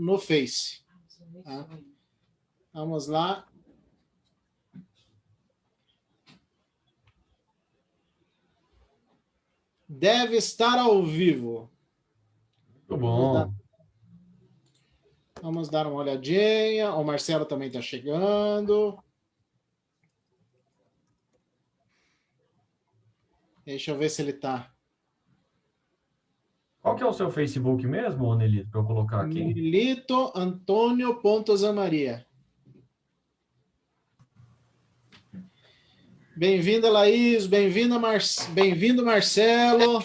no Face. Tá? Vamos lá. Deve estar ao vivo. Muito bom. Vamos dar uma olhadinha. O Marcelo também está chegando. Deixa eu ver se ele está. Qual que é o seu Facebook mesmo, Nelito, para eu colocar aqui? Nelito Antônio Zamaria. Bem-vinda, Laís. Bem-vindo, Marcelo.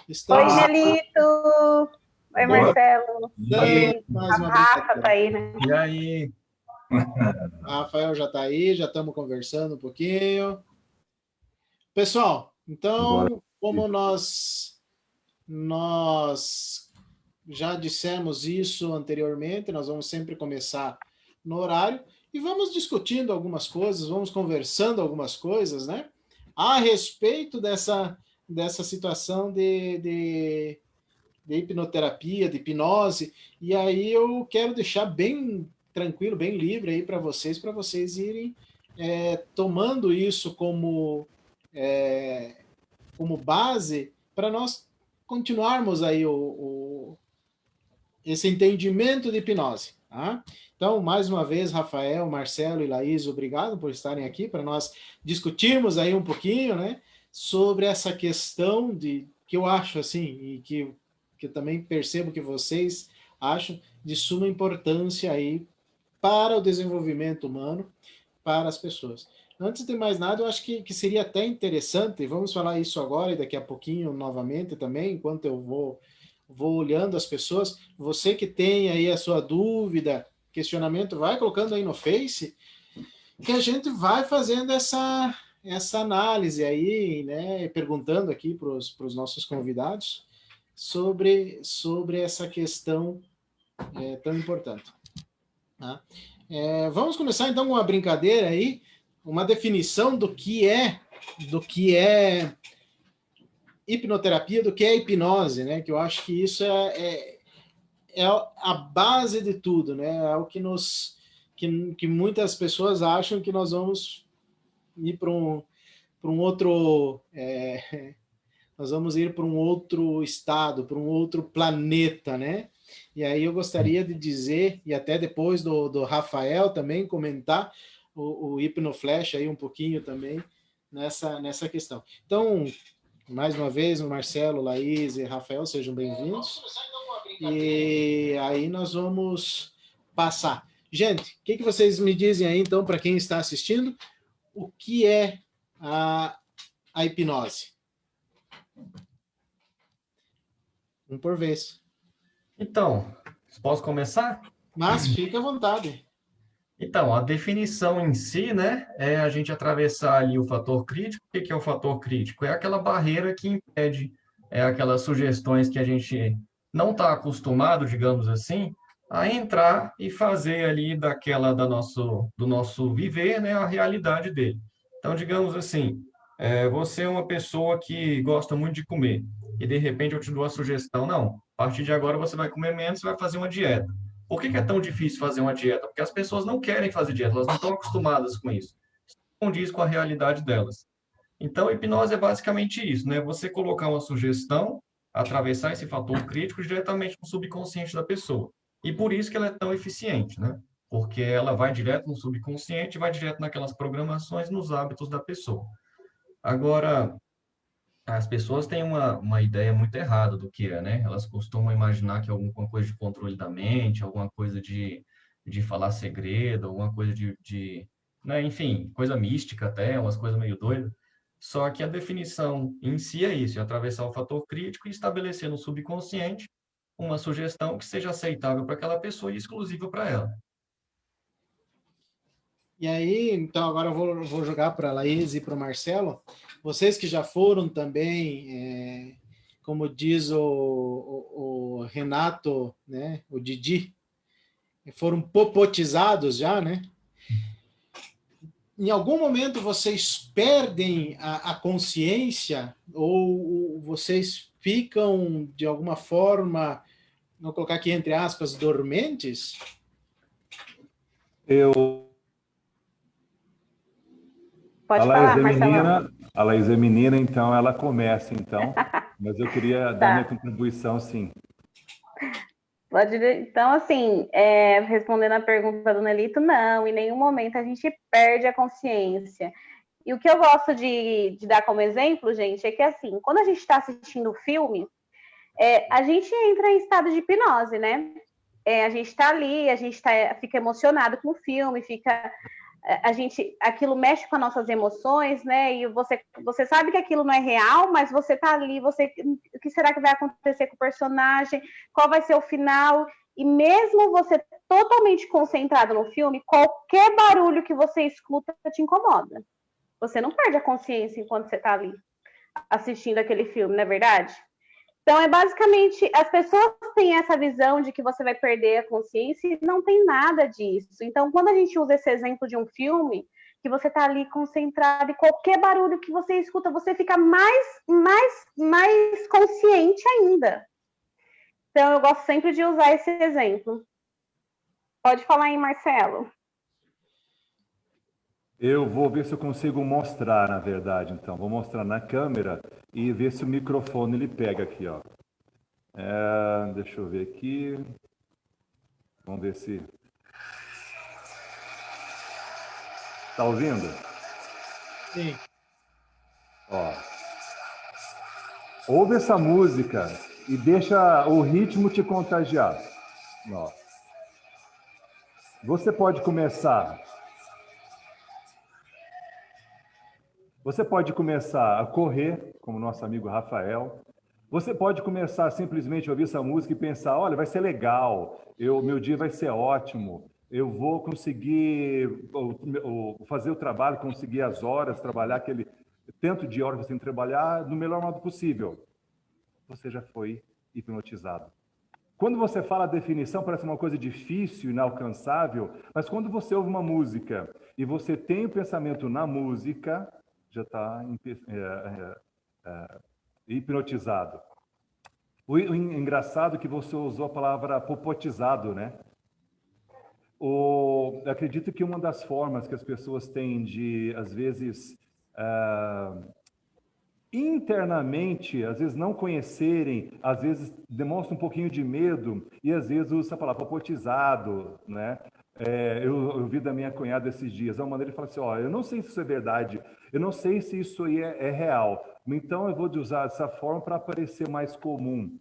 Estamos... Oi, Nelito. Oi, Marcelo. Oi. A Rafa está aí, né? E aí? Rafael já está aí, já estamos conversando um pouquinho. Pessoal, então, como nós já dissemos isso anteriormente, nós vamos sempre começar no horário e vamos discutindo algumas coisas, vamos conversando algumas coisas, né? A respeito dessa situação de hipnoterapia, de hipnose, e aí eu quero deixar bem tranquilo, bem livre aí para vocês irem tomando isso como base para nós continuarmos aí esse entendimento de hipnose. Tá? Então, mais uma vez, Rafael, Marcelo e Laís, obrigado por estarem aqui para nós discutirmos aí um pouquinho, né, sobre essa questão que eu acho assim, e que eu também percebo que vocês acham de suma importância aí para o desenvolvimento humano, para as pessoas. Antes de mais nada, eu acho que seria até interessante, vamos falar isso agora e daqui a pouquinho novamente também, enquanto eu vou olhando as pessoas, você que tem aí a sua dúvida, questionamento, vai colocando aí no Face, que a gente vai fazendo essa análise aí, né, perguntando aqui para os nossos convidados sobre essa questão tão importante. Tá? Vamos começar então com uma brincadeira aí, uma definição do que é hipnoterapia, do que é hipnose, né? Que eu acho que isso é a base de tudo, né? É o que muitas pessoas acham que nós vamos ir para um outro nós vamos ir para um outro estado, para um outro planeta, né? E aí eu gostaria de dizer, e até depois do Rafael também comentar o Hipnoflash aí um pouquinho também nessa questão. Então, mais uma vez, o Marcelo, Laís e Rafael, sejam bem-vindos. E aí nós vamos passar. Gente, o que vocês me dizem aí, então, para quem está assistindo, o que é a hipnose? Um por vez. Então, posso começar? Mas fica à vontade. Então, a definição em si, né, é a gente atravessar ali o fator crítico. O que é o fator crítico? É aquela barreira que impede, aquelas sugestões que a gente não está acostumado, digamos assim, a entrar e fazer ali do nosso viver, né, a realidade dele. Então, digamos assim, você é uma pessoa que gosta muito de comer, e de repente eu te dou a sugestão, não, a partir de agora você vai comer menos, você vai fazer uma dieta. Por que é tão difícil fazer uma dieta? Porque as pessoas não querem fazer dieta, elas não estão acostumadas com isso. Isso não condiz com a realidade delas. Então, a hipnose é basicamente isso, né? Você colocar uma sugestão, atravessar esse fator crítico diretamente no subconsciente da pessoa. E por isso que ela é tão eficiente, né? Porque ela vai direto no subconsciente, vai direto naquelas programações, nos hábitos da pessoa. Agora, as pessoas têm uma ideia muito errada do que é, né? Elas costumam imaginar que é alguma coisa de controle da mente, alguma coisa de falar segredo, alguma coisa né? Enfim, coisa mística até, umas coisas meio doidas. Só que a definição em si é isso, é atravessar o fator crítico e estabelecer no subconsciente uma sugestão que seja aceitável para aquela pessoa e exclusiva para ela. E aí, então, agora eu vou jogar para a Laís e para o Marcelo. Vocês que já foram também, como diz o Renato, né, o Didi, foram popotizados já, né? Em algum momento vocês perdem a consciência ou vocês ficam, de alguma forma, vamos colocar aqui entre aspas, dormentes? Pode A Laís falar, é Marcelão. menina, a Laís é menina, então ela começa, então. Mas eu queria dar minha Tá. contribuição, sim. Então, assim, respondendo a pergunta do Nelito, não, em nenhum momento a gente perde a consciência. E o que eu gosto de dar como exemplo, gente, é que, assim, quando a gente está assistindo o filme, a gente entra em estado de hipnose, né? A gente está ali, fica emocionado com o filme, aquilo mexe com as nossas emoções, né? E você sabe que aquilo não é real, mas você está ali, o que será que vai acontecer com o personagem? Qual vai ser o final? E mesmo você totalmente concentrado no filme, qualquer barulho que você escuta te incomoda. Você não perde a consciência enquanto você está ali assistindo aquele filme, não é verdade? Então, basicamente, as pessoas têm essa visão de que você vai perder a consciência e não tem nada disso. Então, quando a gente usa esse exemplo de um filme, que você está ali concentrado e qualquer barulho que você escuta, você fica mais consciente ainda. Então, eu gosto sempre de usar esse exemplo. Pode falar aí, Marcelo. Eu vou ver se eu consigo mostrar, na verdade, então. Vou mostrar na câmera e ver se o microfone ele pega aqui, ó. Deixa eu ver aqui. Vamos ver se... Tá ouvindo? Sim. Ó. Ouve essa música e deixa o ritmo te contagiar. Ó. Você pode começar... Você pode começar a correr, como nosso amigo Rafael. Você pode começar simplesmente a ouvir essa música e pensar, olha, vai ser legal, meu dia vai ser ótimo, eu vou conseguir fazer o trabalho, conseguir as horas, trabalhar aquele tanto de horas que você tem que trabalhar do melhor modo possível. Você já foi hipnotizado. Quando você fala a definição, parece uma coisa difícil, inalcançável, mas quando você ouve uma música e você tem o pensamento na música, já está hipnotizado. O engraçado é que você usou a palavra popotizado, né? Acredito que uma das formas que as pessoas têm de, às vezes, internamente, às vezes não conhecerem, às vezes demonstra um pouquinho de medo e às vezes usa a palavra popotizado, né? Eu vi da minha cunhada esses dias, uma maneira de falar assim, ó, eu não sei se isso é verdade, eu não sei se isso aí é real, então eu vou usar dessa forma para parecer mais comum.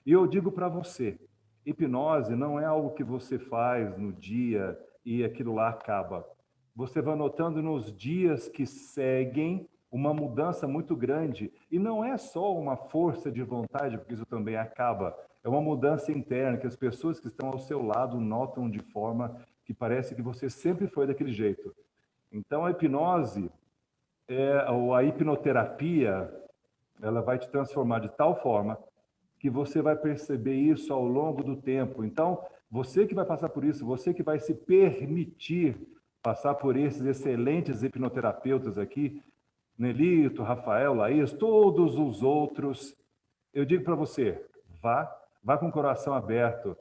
E eu digo para você, hipnose não é algo que você faz no dia e aquilo lá acaba. Você vai notando nos dias que seguem uma mudança muito grande. E não é só uma força de vontade, porque isso também acaba. É uma mudança interna que as pessoas que estão ao seu lado notam de forma que parece que você sempre foi daquele jeito. Então, a hipnose, ou a hipnoterapia, ela vai te transformar de tal forma que você vai perceber isso ao longo do tempo. Então, você que vai passar por isso, você que vai se permitir passar por esses excelentes hipnoterapeutas aqui, Nelito, Rafael, Laís, todos os outros, eu digo para você, vá com o coração aberto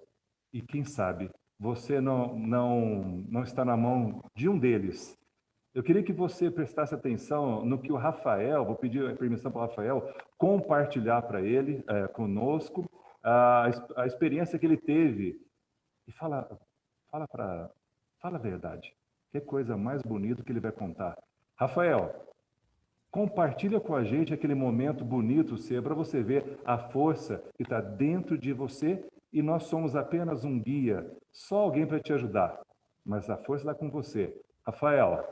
e quem sabe você não está na mão de um deles. Eu queria que você prestasse atenção no que o Rafael, vou pedir permissão para o Rafael, compartilhar para ele, conosco, a experiência que ele teve. E fala a verdade. Que coisa mais bonita que ele vai contar. Rafael, compartilha com a gente aquele momento bonito seu, para você ver a força que está dentro de você e nós somos apenas um guia, só alguém para te ajudar. Mas a força está com você. Rafael.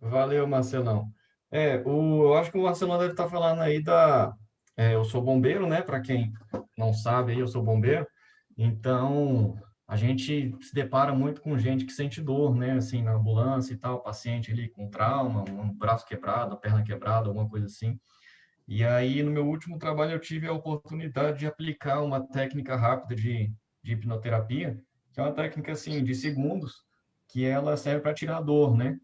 Valeu, Marcelão. Eu acho que o Marcelão deve estar falando aí eu sou bombeiro, né? Para quem não sabe, aí eu sou bombeiro. Então, a gente se depara muito com gente que sente dor, né? Assim, na ambulância e tal, paciente ali com trauma, um braço quebrado, a perna quebrada, alguma coisa assim. E aí, no meu último trabalho, eu tive a oportunidade de aplicar uma técnica rápida de hipnoterapia, que é uma técnica, assim, de segundos, que ela serve para tirar dor, né?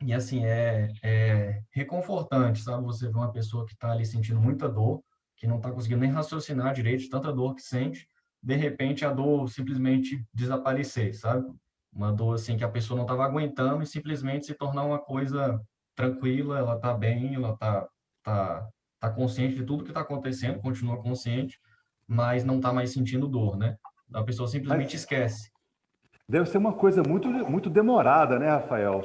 E assim, é reconfortante, sabe? Você vê uma pessoa que está ali sentindo muita dor que não está conseguindo nem raciocinar direito, de tanta dor que sente, de repente a dor simplesmente desaparecer, sabe? Uma dor assim que a pessoa não estava aguentando e simplesmente se tornar uma coisa tranquila, ela está bem, ela tá consciente de tudo que está acontecendo, continua consciente, mas não está mais sentindo dor, né? A pessoa simplesmente Mas esquece. deve ser uma coisa muito demorada, né, Rafael?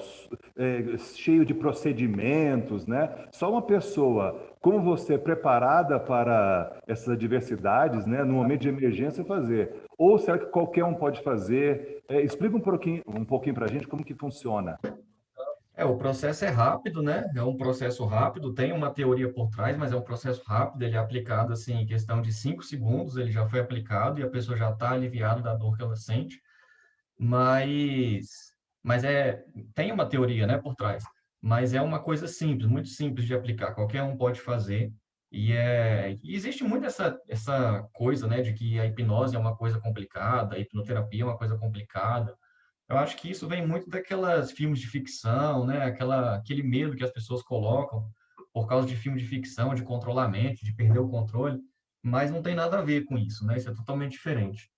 Cheio de procedimentos, né? Só uma pessoa como você, preparada para essas adversidades, né, no momento de emergência, fazer. Ou será que qualquer um pode fazer? Explica um pouquinho para a gente como que funciona. O processo é rápido, né? É um processo rápido, tem uma teoria por trás, mas é um processo rápido, ele é aplicado assim em questão de 5 segundos, ele já foi aplicado e a pessoa já está aliviada da dor que ela sente. Mas tem uma teoria, né, por trás. Mas é uma coisa simples, muito simples de aplicar. Qualquer um pode fazer. E existe muito essa coisa, né, de que a hipnose é uma coisa complicada, a hipnoterapia é uma coisa complicada. Eu acho que isso vem muito daquelas filmes de ficção, né, aquele medo que as pessoas colocam por causa de filme de ficção, de controlar a mente, de perder o controle. Mas não tem nada a ver com isso, né? Isso é totalmente diferente.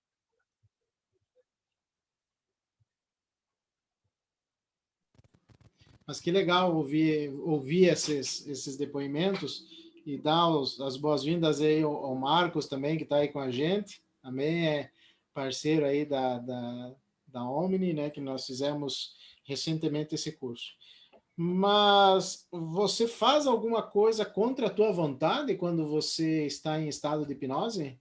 Mas que legal ouvir esses depoimentos e dar as boas-vindas aí ao Marcos também, que está aí com a gente. Também é parceiro aí da Omni, né, que nós fizemos recentemente esse curso. Mas você faz alguma coisa contra a tua vontade quando você está em estado de hipnose?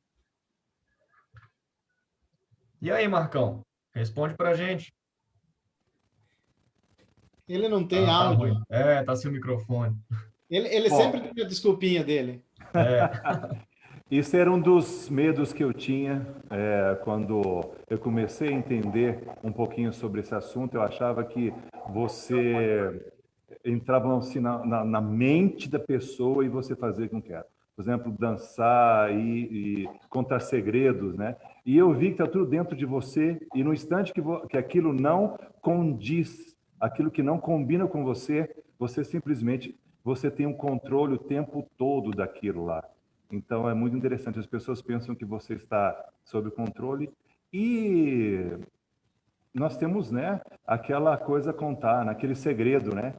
E aí, Marcão? Responde pra gente. Ele não tem Ah, tá áudio. ruim. Tá sem o microfone. Ele sempre Bom, tem a desculpinha dele. É, isso era um dos medos que eu tinha quando eu comecei a entender um pouquinho sobre esse assunto. Eu achava que você entrava assim, na mente da pessoa e você fazia com que era. Por exemplo, dançar e contar segredos, né? E eu vi que está tudo dentro de você e no instante que aquilo não condiz, aquilo que não combina com você, você simplesmente você tem um controle o tempo todo daquilo lá. Então é muito interessante. As pessoas pensam que você está sob controle e nós temos, né, aquela coisa a contar, naquele segredo, né?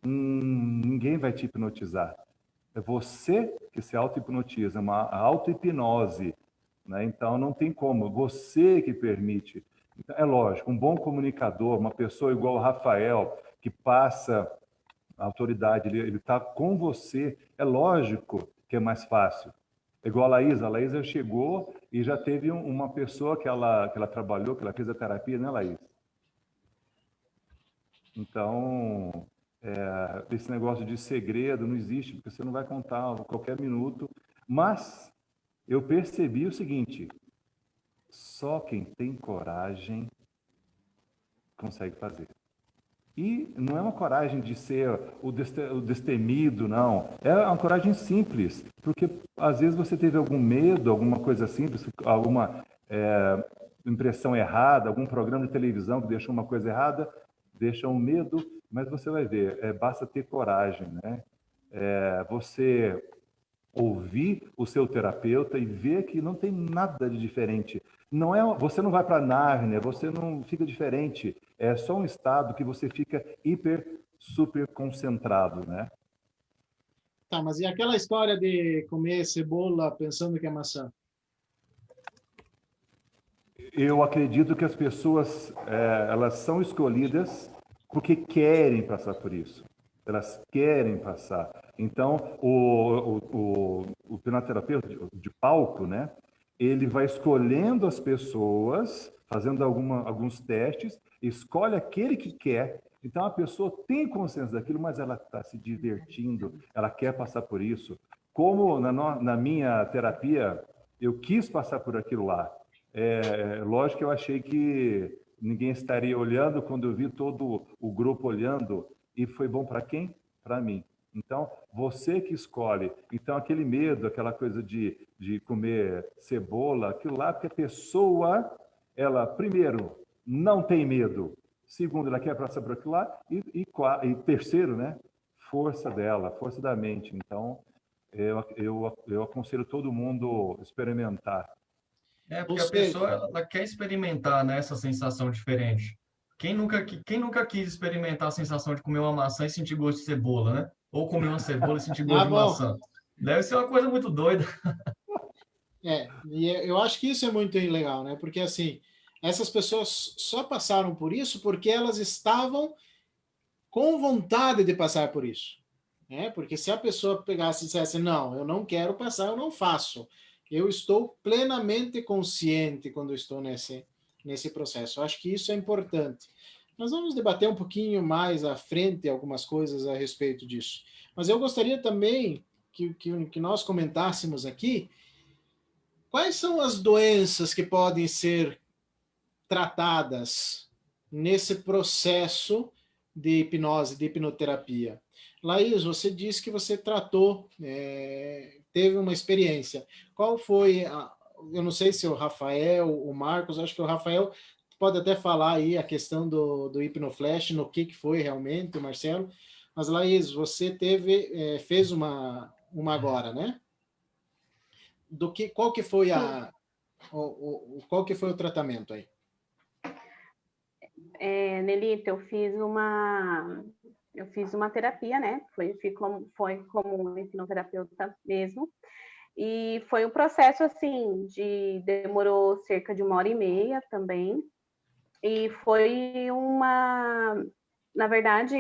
Ninguém vai te hipnotizar. É você que se auto-hipnotiza, uma auto-hipnose, né? Então não tem como, você que permite. Então, é lógico, um bom comunicador, uma pessoa igual o Rafael, que passa a autoridade, ele está com você, é lógico que é mais fácil. É igual a Laísa chegou e já teve uma pessoa que ela trabalhou, que ela fez a terapia, né, Laís? Então, esse negócio de segredo não existe, porque você não vai contar a qualquer minuto. Mas eu percebi o seguinte: só quem tem coragem consegue fazer. E não é uma coragem de ser o destemido, não. É uma coragem simples, porque às vezes você teve algum medo, alguma coisa simples, alguma impressão errada, algum programa de televisão que deixou uma coisa errada, deixa um medo, mas você vai ver, basta ter coragem, né? Você ouvir o seu terapeuta e ver que não tem nada de diferente. Não é, você não vai para Nárnia, você não fica diferente. É só um estado que você fica super concentrado, né? Tá, mas e aquela história de comer cebola pensando que é maçã? Eu acredito que as pessoas elas são escolhidas porque querem passar por isso. Elas querem passar. Então, o hipnoterapeuta de palco, né? Ele vai escolhendo as pessoas, fazendo alguns testes, escolhe aquele que quer. Então, a pessoa tem consciência daquilo, mas ela está se divertindo, ela quer passar por isso. Como na minha terapia, eu quis passar por aquilo lá. Lógico que eu achei que ninguém estaria olhando quando eu vi todo o grupo olhando. E foi bom para quem? Para mim. Então, você que escolhe. Então, aquele medo, aquela coisa de comer cebola, aquilo lá, porque a pessoa, ela, primeiro, não tem medo. Segundo, ela quer passar por aquilo lá. E terceiro, né? Força dela, força da mente. Então, eu aconselho todo mundo experimentar. Porque a pessoa ela quer experimentar, né, essa sensação diferente. Quem nunca quis experimentar a sensação de comer uma maçã e sentir gosto de cebola, né? Ou comer uma cebola e sentir gosto Ah, de bom. maçã. Deve ser uma coisa muito doida. E eu acho que isso é muito legal, né? Porque, assim, essas pessoas só passaram por isso porque elas estavam com vontade de passar por isso, né? Porque se a pessoa pegasse e dissesse, não, eu não quero passar, eu não faço. Eu estou plenamente consciente quando estou nesse processo. Eu acho que isso é importante. Nós vamos debater um pouquinho mais à frente algumas coisas a respeito disso. Mas eu gostaria também que nós comentássemos aqui quais são as doenças que podem ser tratadas nesse processo de hipnose, de hipnoterapia. Laís, você disse que você tratou, teve uma experiência. Qual foi eu não sei se o Rafael, o Marcos, acho que o Rafael pode até falar aí a questão do hipnoflash, no que foi realmente, o Marcelo. Mas, Laís, você fez uma agora, né? Qual que foi qual que foi o tratamento aí? Nelito, eu fiz uma terapia, né? Foi como hipnoterapeuta mesmo. E foi um processo, assim, demorou cerca de 1h30 também. E foi na verdade,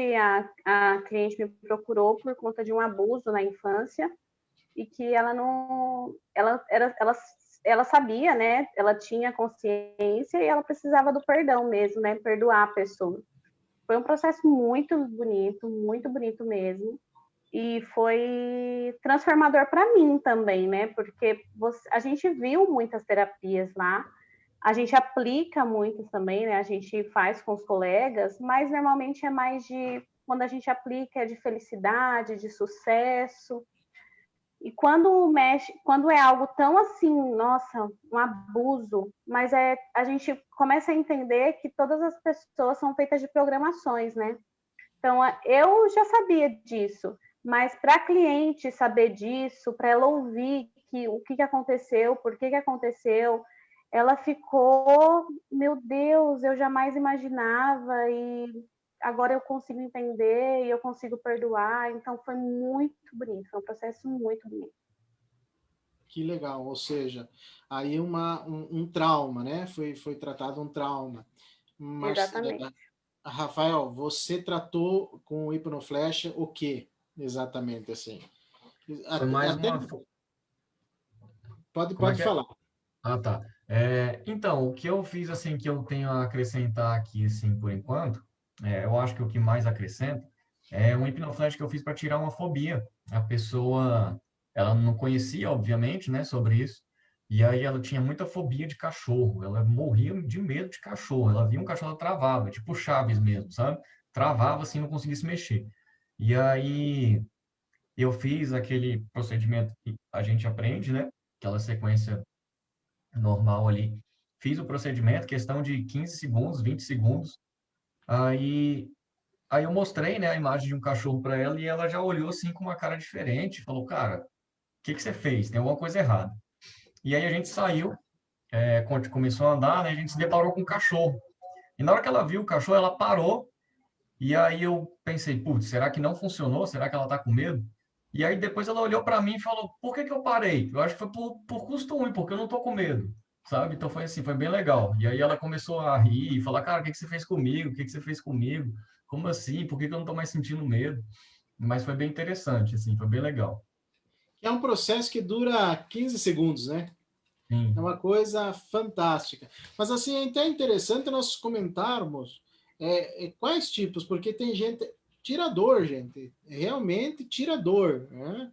a cliente me procurou por conta de um abuso na infância e que ela não, ela sabia, né? Ela tinha consciência e ela precisava do perdão mesmo, né? Perdoar a pessoa. Foi um processo muito bonito mesmo. E foi transformador para mim também, né? Porque a gente viu muitas terapias lá, a gente aplica muitas também, né? A gente faz com os colegas, mas normalmente é mais quando a gente aplica é de felicidade, de sucesso. E quando é algo tão assim, nossa, um abuso, mas a gente começa a entender que todas as pessoas são feitas de programações, né? Então, eu já sabia disso, mas para a cliente saber disso, para ela ouvir o que aconteceu, por que aconteceu, ela ficou, meu Deus, eu jamais imaginava e agora eu consigo entender e eu consigo perdoar. Então, foi muito bonito, foi um processo muito bonito. Que legal, ou seja, aí um trauma, né? Foi tratado um trauma. Exatamente. Rafael, você tratou com o hipnoflash o que exatamente assim? Foi mais Até uma... Como é pode que é? falar. Ah, tá. Então, o que eu fiz, assim, que eu tenho a acrescentar aqui, assim, por enquanto, eu acho que o que mais acrescenta é um hipnoflash que eu fiz para tirar uma fobia. A pessoa, ela não conhecia, obviamente, né, sobre isso, e aí ela tinha muita fobia de cachorro, ela morria de medo de cachorro, ela via um cachorro, ela travava, tipo Chaves mesmo, sabe? Travava, assim, não conseguia se mexer. E aí eu fiz aquele procedimento que a gente aprende, né, aquela sequência normal ali. Fiz o procedimento, questão de 15 segundos, 20 segundos. Aí, aí eu mostrei, né, a imagem de um cachorro para ela e ela já olhou assim com uma cara diferente, falou, cara, o que você fez? Tem alguma coisa errada. E aí a gente saiu, quando começou a andar, né, a gente se deparou com um cachorro. E na hora que ela viu o cachorro, ela parou. E aí eu pensei, putz, será que não funcionou? Será que ela tá com medo? E aí depois ela olhou para mim e falou, por que que eu parei? Eu acho que foi por costume, porque eu não tô com medo, sabe? Então foi assim, foi bem legal. E aí ela começou a rir e falar, cara, o que que você fez comigo? O que que você fez comigo? Como assim? Por que que eu não tô mais sentindo medo? Mas foi bem interessante, assim, foi bem legal. É um processo que dura 15 segundos, né? É Sim. uma coisa fantástica. Mas, assim, é até interessante nós comentarmos quais tipos, porque tem gente, tirador, gente, realmente tirador, né?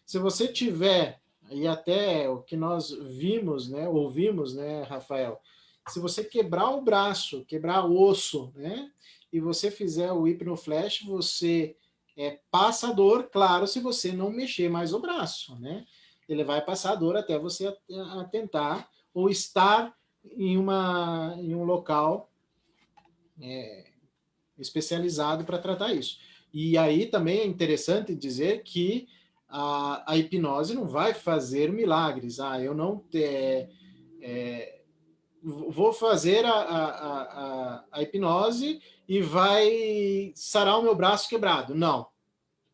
Se você tiver, e até o que nós vimos, né, ouvimos, né, Rafael, se você quebrar o braço, quebrar o osso, né, e você fizer o hipnoflash, você passa a dor, claro, se você não mexer mais o braço, né? Ele vai passar a dor até você tentar ou estar em um local especializado para tratar isso. E aí também é interessante dizer que a hipnose não vai fazer milagres. Eu não vou fazer a hipnose e vai sarar o meu braço quebrado. Não,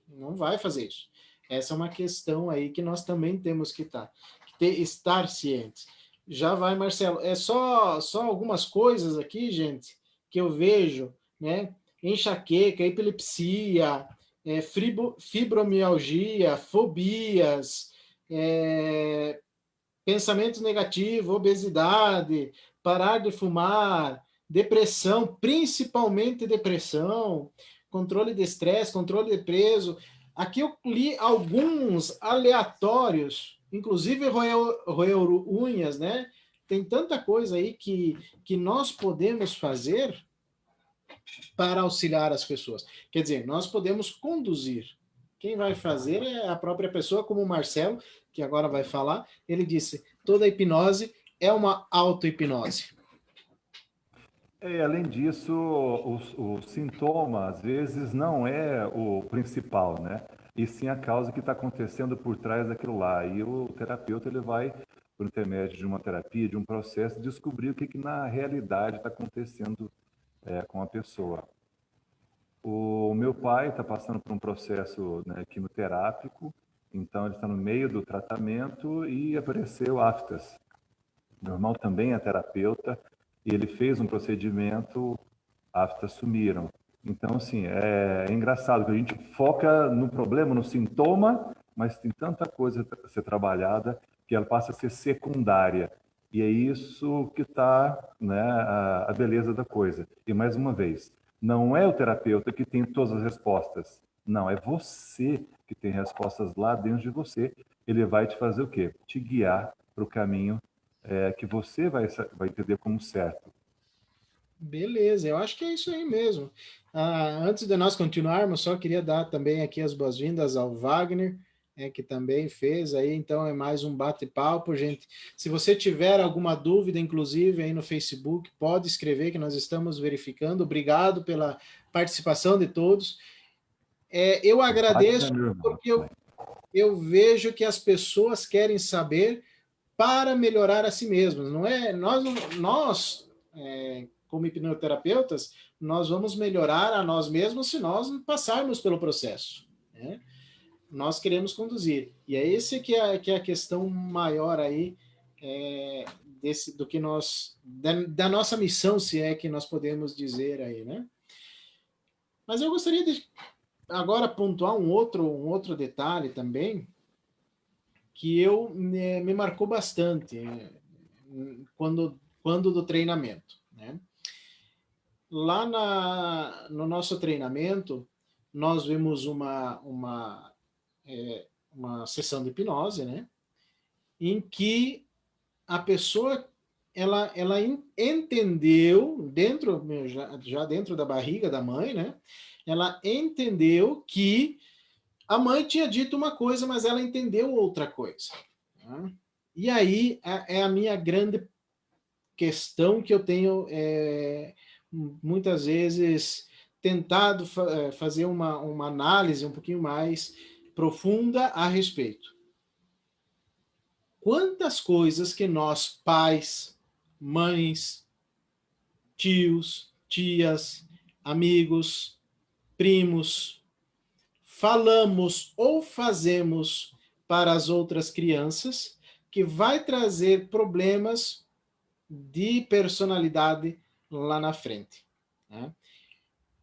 não vai fazer isso. Essa é uma questão aí que nós também temos que estar cientes. Já vai, Marcelo. É só algumas coisas aqui, gente, que eu vejo, né? Enxaqueca, epilepsia, fibromialgia, fobias, pensamentos negativos, obesidade, parar de fumar, depressão, principalmente depressão, controle de estresse, controle de peso. Aqui eu li alguns aleatórios, inclusive roer unhas, né? Tem tanta coisa aí que nós podemos fazer para auxiliar as pessoas. Quer dizer, nós podemos conduzir. Quem vai fazer é a própria pessoa, como o Marcelo, que agora vai falar. Ele disse, toda hipnose é uma auto-hipnose. Além disso, o sintoma, às vezes, não é o principal, né? E sim a causa que está acontecendo por trás daquilo lá. E o terapeuta, ele vai, por intermédio de uma terapia, de um processo, descobrir o que na realidade está acontecendo com a pessoa. O meu pai está passando por um processo, né, quimioterápico, então ele está no meio do tratamento e apareceu aftas. Meu irmão também é terapeuta e ele fez um procedimento, aftas sumiram. Então, assim, é engraçado que a gente foca no problema, no sintoma, mas tem tanta coisa a ser trabalhada que ela passa a ser secundária. E é isso que está, né, a beleza da coisa. E, mais uma vez, não é o terapeuta que tem todas as respostas. Não, é você que tem respostas lá dentro de você. Ele vai te fazer o quê? Te guiar para o caminho que você vai entender como certo. Beleza, eu acho que é isso aí mesmo. Antes de nós continuarmos, só queria dar também aqui as boas-vindas ao Wagner, que também fez aí, então é mais um bate-papo, gente. Se você tiver alguma dúvida, inclusive aí no Facebook, pode escrever que nós estamos verificando. Obrigado pela participação de todos. Eu agradeço porque eu vejo que as pessoas querem saber para melhorar a si mesmas. Não é nós como hipnoterapeutas, nós vamos melhorar a nós mesmos se nós passarmos pelo processo, né? Nós queremos conduzir. E é esse que é a questão maior aí, do que da nossa missão, se é que nós podemos dizer aí, né? Mas eu gostaria de agora pontuar um outro detalhe também, que me marcou bastante quando do treinamento, né? Lá no nosso treinamento, nós vimos uma sessão de hipnose, né? Em que a pessoa ela entendeu, já dentro da barriga da mãe, né? Ela entendeu que a mãe tinha dito uma coisa, mas ela entendeu outra coisa. Tá? E aí é a minha grande questão que eu tenho muitas vezes tentado fazer uma análise um pouquinho mais profunda a respeito. Quantas coisas que nós, pais, mães, tios, tias, amigos, primos, falamos ou fazemos para as outras crianças que vai trazer problemas de personalidade lá na frente. Né?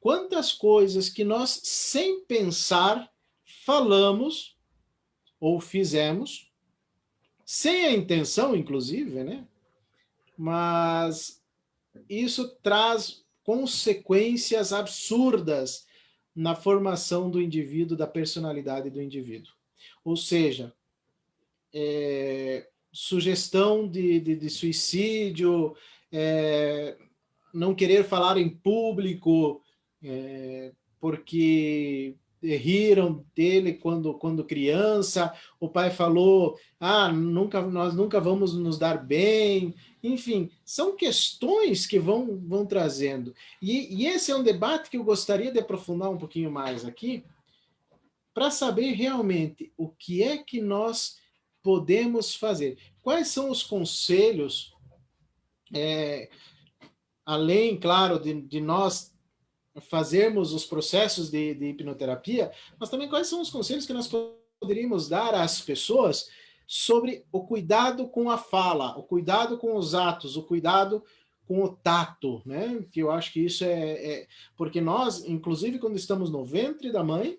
Quantas coisas que nós, sem pensar, falamos ou fizemos, sem a intenção, inclusive, né? Mas isso traz consequências absurdas na formação do indivíduo, da personalidade do indivíduo. Ou seja, sugestão de suicídio, não querer falar em público, porque riram dele quando criança, o pai falou, nós nunca vamos nos dar bem, enfim, são questões que vão trazendo. E esse é um debate que eu gostaria de aprofundar um pouquinho mais aqui, para saber realmente o que é que nós podemos fazer. Quais são os conselhos, além, claro, de nós fazermos os processos de hipnoterapia, mas também quais são os conselhos que nós poderíamos dar às pessoas sobre o cuidado com a fala, o cuidado com os atos, o cuidado com o tato, né? Que eu acho que isso porque nós, inclusive, quando estamos no ventre da mãe,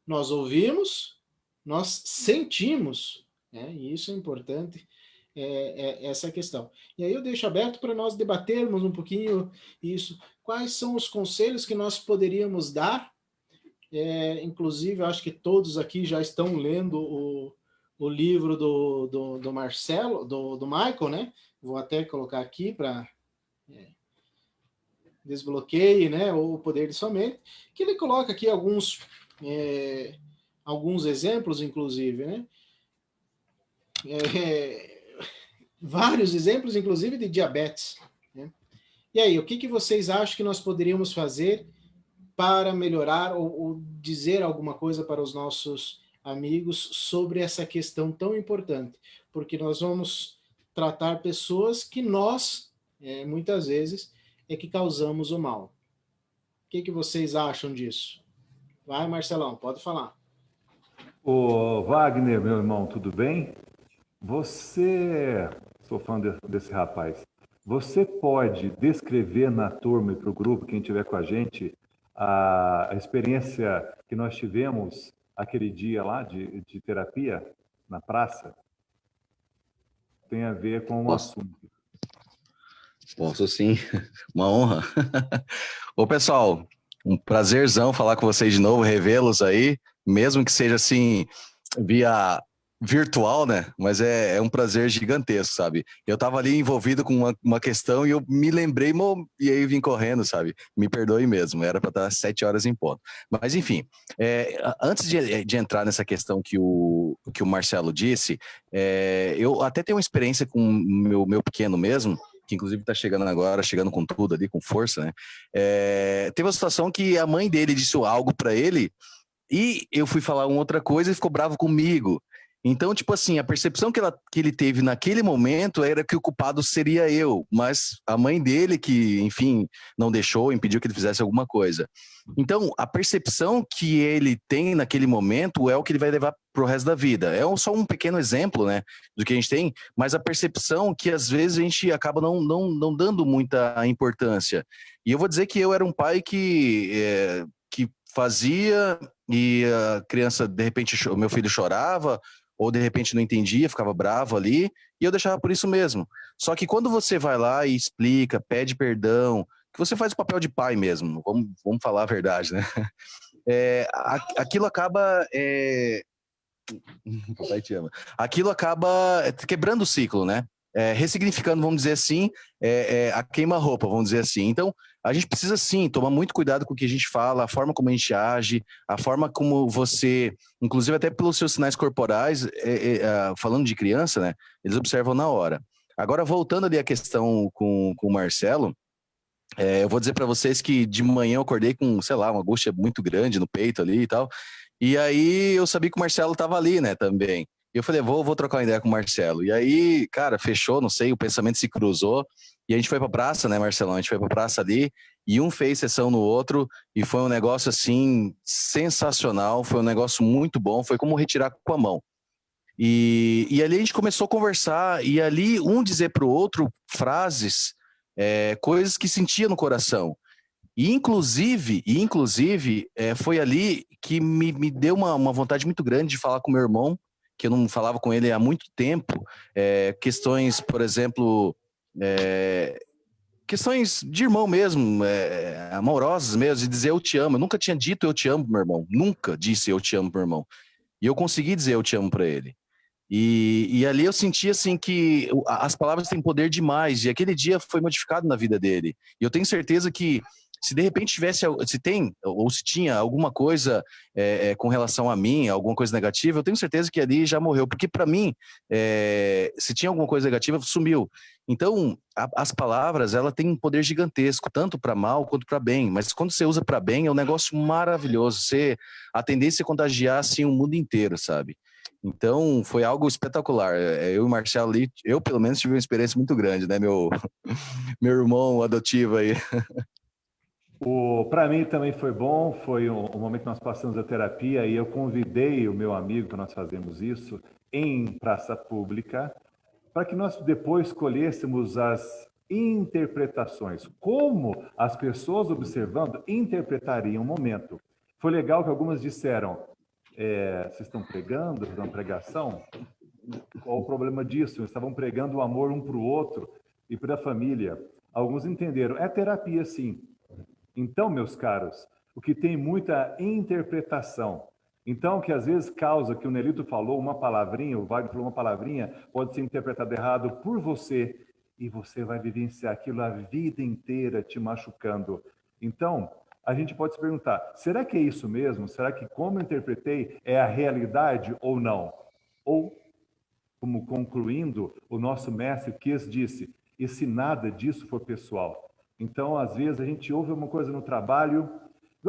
nós ouvimos, nós sentimos, né? E isso é importante, essa questão. E aí eu deixo aberto para nós debatermos um pouquinho isso. Quais são os conselhos que nós poderíamos dar? Inclusive, eu acho que todos aqui já estão lendo o livro do Marcelo, do Michael, né? Vou até colocar aqui para desbloqueie, né? O poder de sua mente, que ele coloca aqui alguns exemplos, inclusive, né? Vários exemplos, inclusive, de diabetes, né? E aí, o que vocês acham que nós poderíamos fazer para melhorar ou dizer alguma coisa para os nossos amigos sobre essa questão tão importante? Porque nós vamos tratar pessoas que nós, muitas vezes, que causamos o mal. O que vocês acham disso? Vai, Marcelão, pode falar. Ô, Wagner, meu irmão, tudo bem? Sou fã desse rapaz. Você pode descrever na turma e para o grupo, quem estiver com a gente, a experiência que nós tivemos aquele dia lá de terapia na praça? Tem a ver com o assunto. Posso sim, uma honra. Ô pessoal, um prazerzão falar com vocês de novo, revê-los aí, mesmo que seja assim, via virtual, né? Mas é um prazer gigantesco, sabe? Eu tava ali envolvido com uma questão e eu me lembrei e aí vim correndo, sabe? Me perdoe mesmo, era para estar 7 horas em ponto. Mas enfim, antes de entrar nessa questão que o Marcelo disse, eu até tenho uma experiência com o meu pequeno mesmo, que inclusive está chegando agora, chegando com tudo ali, com força, né? Teve uma situação que a mãe dele disse algo para ele e eu fui falar uma outra coisa e ficou bravo comigo. Então, tipo assim, a percepção que ele teve naquele momento era que o culpado seria eu, mas a mãe dele que, enfim, não deixou, impediu que ele fizesse alguma coisa. Então, a percepção que ele tem naquele momento é o que ele vai levar pro resto da vida. É só um pequeno exemplo, né, do que a gente tem, mas a percepção que às vezes a gente acaba não dando muita importância. E eu vou dizer que eu era um pai que fazia e a criança, de repente, o meu filho chorava, ou de repente não entendia, ficava bravo ali, e eu deixava por isso mesmo. Só que quando você vai lá e explica, pede perdão, que você faz o papel de pai mesmo, vamos falar a verdade, né? Aquilo acaba... Papai te ama. Aquilo acaba quebrando o ciclo, né? Ressignificando, vamos dizer assim, a queima-roupa, vamos dizer assim. Então, a gente precisa, sim, tomar muito cuidado com o que a gente fala, a forma como a gente age, a forma como você, inclusive até pelos seus sinais corporais, falando de criança, né? Eles observam na hora. Agora, voltando ali à questão com o Marcelo, eu vou dizer para vocês que de manhã eu acordei com, sei lá, uma angústia muito grande no peito ali e tal, e aí eu sabia que o Marcelo estava ali, né, também. E eu falei, vou trocar uma ideia com o Marcelo. E aí, cara, fechou, não sei, o pensamento se cruzou. E a gente foi pra praça, né, Marcelão? A gente foi pra praça ali e um fez sessão no outro. E foi um negócio, assim, sensacional. Foi um negócio muito bom. Foi como retirar com a mão. E ali a gente começou a conversar. E ali um dizer pro outro frases, coisas que sentia no coração. E inclusive foi ali que me deu uma vontade muito grande de falar com meu irmão, que eu não falava com ele há muito tempo, questões, por exemplo, questões de irmão mesmo, amorosas mesmo, de dizer eu te amo. Eu nunca tinha dito eu te amo pro meu irmão, nunca disse eu te amo pro meu irmão. E eu consegui dizer eu te amo para ele. E ali eu senti assim que as palavras têm poder demais, e aquele dia foi modificado na vida dele. E eu tenho certeza que Se de repente se tem, ou se tinha alguma coisa com relação a mim, alguma coisa negativa, eu tenho certeza que ali já morreu, porque para mim, se tinha alguma coisa negativa, sumiu. Então, as palavras, ela tem um poder gigantesco, tanto para mal quanto para bem, mas quando você usa para bem, é um negócio maravilhoso, a tendência é contagiar, assim, o mundo inteiro, sabe? Então, foi algo espetacular. Eu e o Marcelo ali, eu pelo menos tive uma experiência muito grande, né, meu irmão adotivo aí. Para mim também foi bom, foi um momento que nós passamos a terapia e eu convidei o meu amigo para nós fazermos isso em praça pública, para que nós depois escolhêssemos as interpretações, como as pessoas observando interpretariam o momento. Foi legal que algumas disseram, vocês estão pregando, fazendo uma pregação? Qual o problema disso? Eles estavam pregando o amor um para o outro e para a família. Alguns entenderam, é terapia sim. Então, meus caros, o que tem muita interpretação. Então, que às vezes causa que o Nelito falou uma palavrinha, o Wagner falou uma palavrinha, pode ser interpretado errado por você, e você vai vivenciar aquilo a vida inteira te machucando. Então, a gente pode se perguntar, será que é isso mesmo? Será que como eu interpretei é a realidade ou não? Ou, como concluindo, o nosso mestre Kies disse, e se nada disso for pessoal? Então, às vezes, a gente ouve uma coisa no trabalho,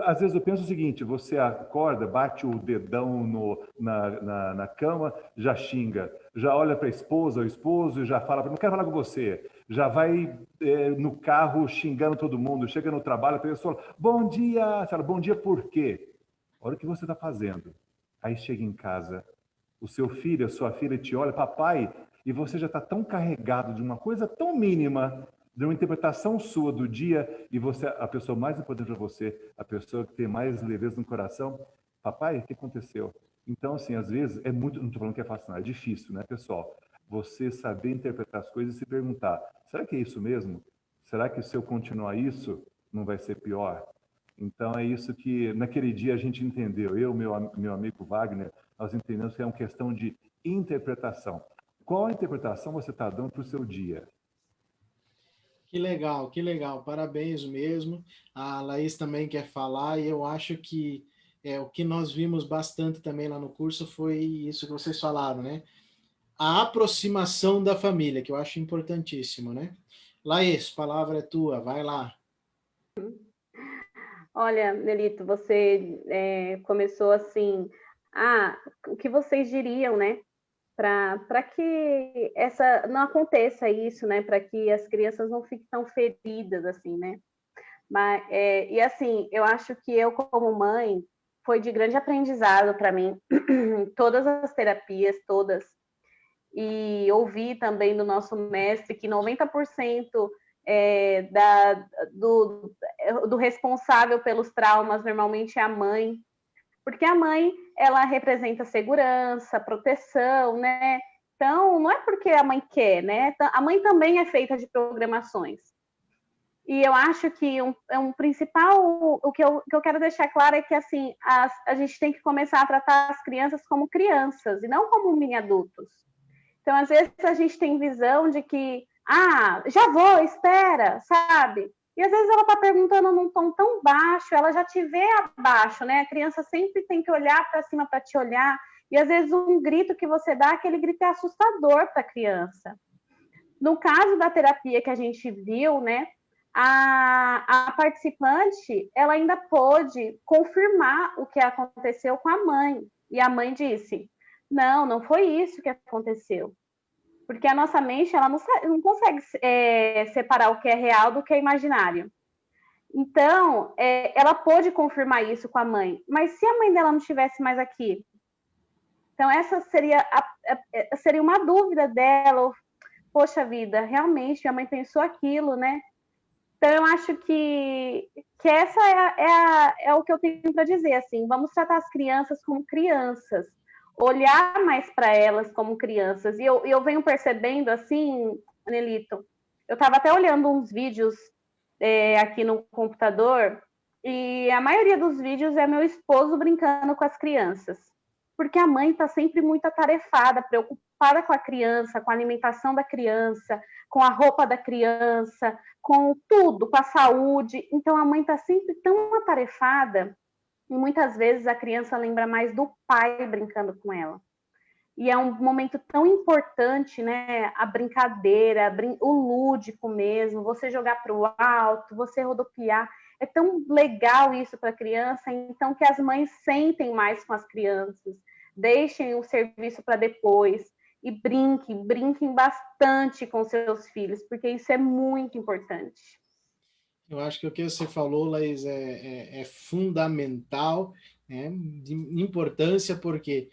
às vezes eu penso o seguinte, você acorda, bate o dedão na cama, já xinga, já olha para a esposa ou esposo e já fala, não quero falar com você, já vai no carro xingando todo mundo, chega no trabalho, a pessoa fala, bom dia, você fala, bom dia por quê? Olha o que você está fazendo. Aí chega em casa, o seu filho, a sua filha te olha, papai, e você já está tão carregado de uma coisa tão mínima, de uma interpretação sua do dia, e você, a pessoa mais importante para você, a pessoa que tem mais leveza no coração, papai, o que aconteceu? Então, assim, às vezes, é muito, não estou falando que é fácil, não, é difícil, né, pessoal? Você saber interpretar as coisas e se perguntar, será que é isso mesmo? Será que se eu continuar isso, não vai ser pior? Então, é isso que, naquele dia, a gente entendeu. Eu, meu amigo Wagner, nós entendemos que é uma questão de interpretação. Qual interpretação você está dando para o seu dia? Que legal, que legal. Parabéns mesmo. A Laís também quer falar e eu acho que o que nós vimos bastante também lá no curso foi isso que vocês falaram, né? A aproximação da família, que eu acho importantíssimo, né? Laís, a palavra é tua, vai lá. Olha, Nelito, você começou assim, o que vocês diriam, né? Para que não aconteça isso, né? Para que as crianças não fiquem tão feridas, assim, né? Mas, e assim, eu acho que eu, como mãe, foi de grande aprendizado para mim, todas as terapias, todas. E ouvi também do nosso mestre que 90% do responsável pelos traumas normalmente é a mãe, porque a mãe, ela representa segurança, proteção, né? Então, não é porque a mãe quer, né? A mãe também é feita de programações. E eu acho que um principal, o que eu quero deixar claro é que, assim, a gente tem que começar a tratar as crianças como crianças e não como mini adultos. Então, às vezes, a gente tem visão de que, já vou, espera, sabe? E às vezes ela está perguntando num tom tão baixo, ela já te vê abaixo, né? A criança sempre tem que olhar para cima para te olhar. E às vezes um grito que você dá, aquele grito é assustador para a criança. No caso da terapia que a gente viu, né? A participante, ela ainda pôde confirmar o que aconteceu com a mãe. E a mãe disse, não foi isso que aconteceu. Porque a nossa mente, ela não consegue separar o que é real do que é imaginário. Então, ela pôde confirmar isso com a mãe. Mas se a mãe dela não estivesse mais aqui? Então, essa seria uma dúvida dela. Poxa vida, realmente, minha mãe pensou aquilo, né? Então, eu acho que essa é o que eu tenho para dizer. Assim, vamos tratar as crianças como crianças. Olhar mais para elas como crianças. E eu venho percebendo, assim, Nelito, eu estava até olhando uns vídeos aqui no computador, e a maioria dos vídeos é meu esposo brincando com as crianças. Porque a mãe está sempre muito atarefada, preocupada preocupada com a criança, com a alimentação da criança, com a roupa da criança, com tudo, com a saúde. Então, a mãe está sempre tão atarefada e muitas vezes a criança lembra mais do pai brincando com ela. E é um momento tão importante, né? A brincadeira, o lúdico mesmo, você jogar para o alto, você rodopiar. É tão legal isso para a criança, então que as mães sentem mais com as crianças, deixem o serviço para depois e brinquem bastante com seus filhos, porque isso é muito importante. Eu acho que o que você falou, Laís, é fundamental, né? De importância, porque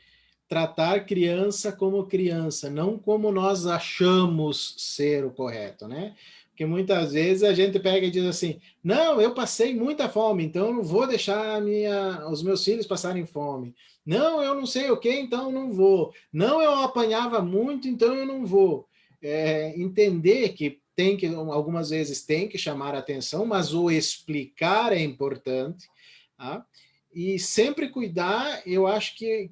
tratar criança como criança, não como nós achamos ser o correto, né? Porque muitas vezes a gente pega e diz assim, não, eu passei muita fome, então eu não vou deixar os meus filhos passarem fome. Não, eu não sei o que, então eu não vou. Não, eu apanhava muito, então eu não vou. Entender que algumas vezes tem que chamar a atenção, mas o explicar é importante, tá? E sempre cuidar, eu acho que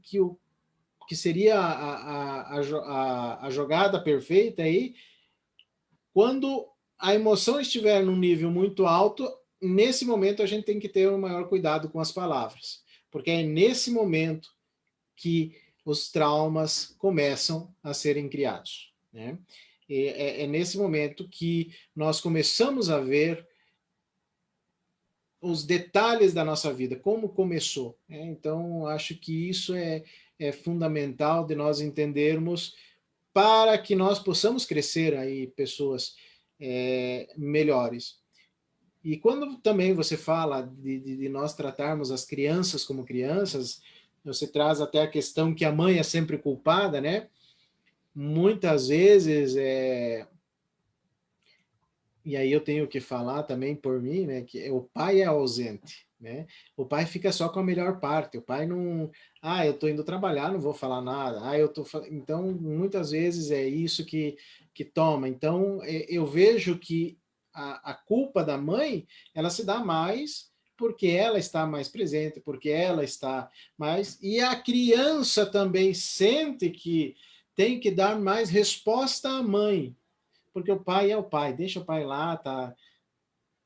seria a jogada perfeita aí, quando a emoção estiver num nível muito alto, nesse momento a gente tem que ter um maior cuidado com as palavras, porque é nesse momento que os traumas começam a serem criados, né? É nesse momento que nós começamos a ver os detalhes da nossa vida, como começou, né? Então, acho que isso é fundamental de nós entendermos para que nós possamos crescer aí pessoas melhores. E quando também você fala de nós tratarmos as crianças como crianças, você traz até a questão que a mãe é sempre culpada, né? Muitas vezes, e aí eu tenho que falar também por mim, né? Que o pai é ausente, né? O pai fica só com a melhor parte. O pai não, eu estou indo trabalhar, não vou falar nada. Então muitas vezes é isso que toma. Então eu vejo que a culpa da mãe, ela se dá mais porque ela está mais presente, porque ela está mais, e a criança também sente que tem que dar mais resposta à mãe, porque o pai é o pai, deixa o pai lá, tá,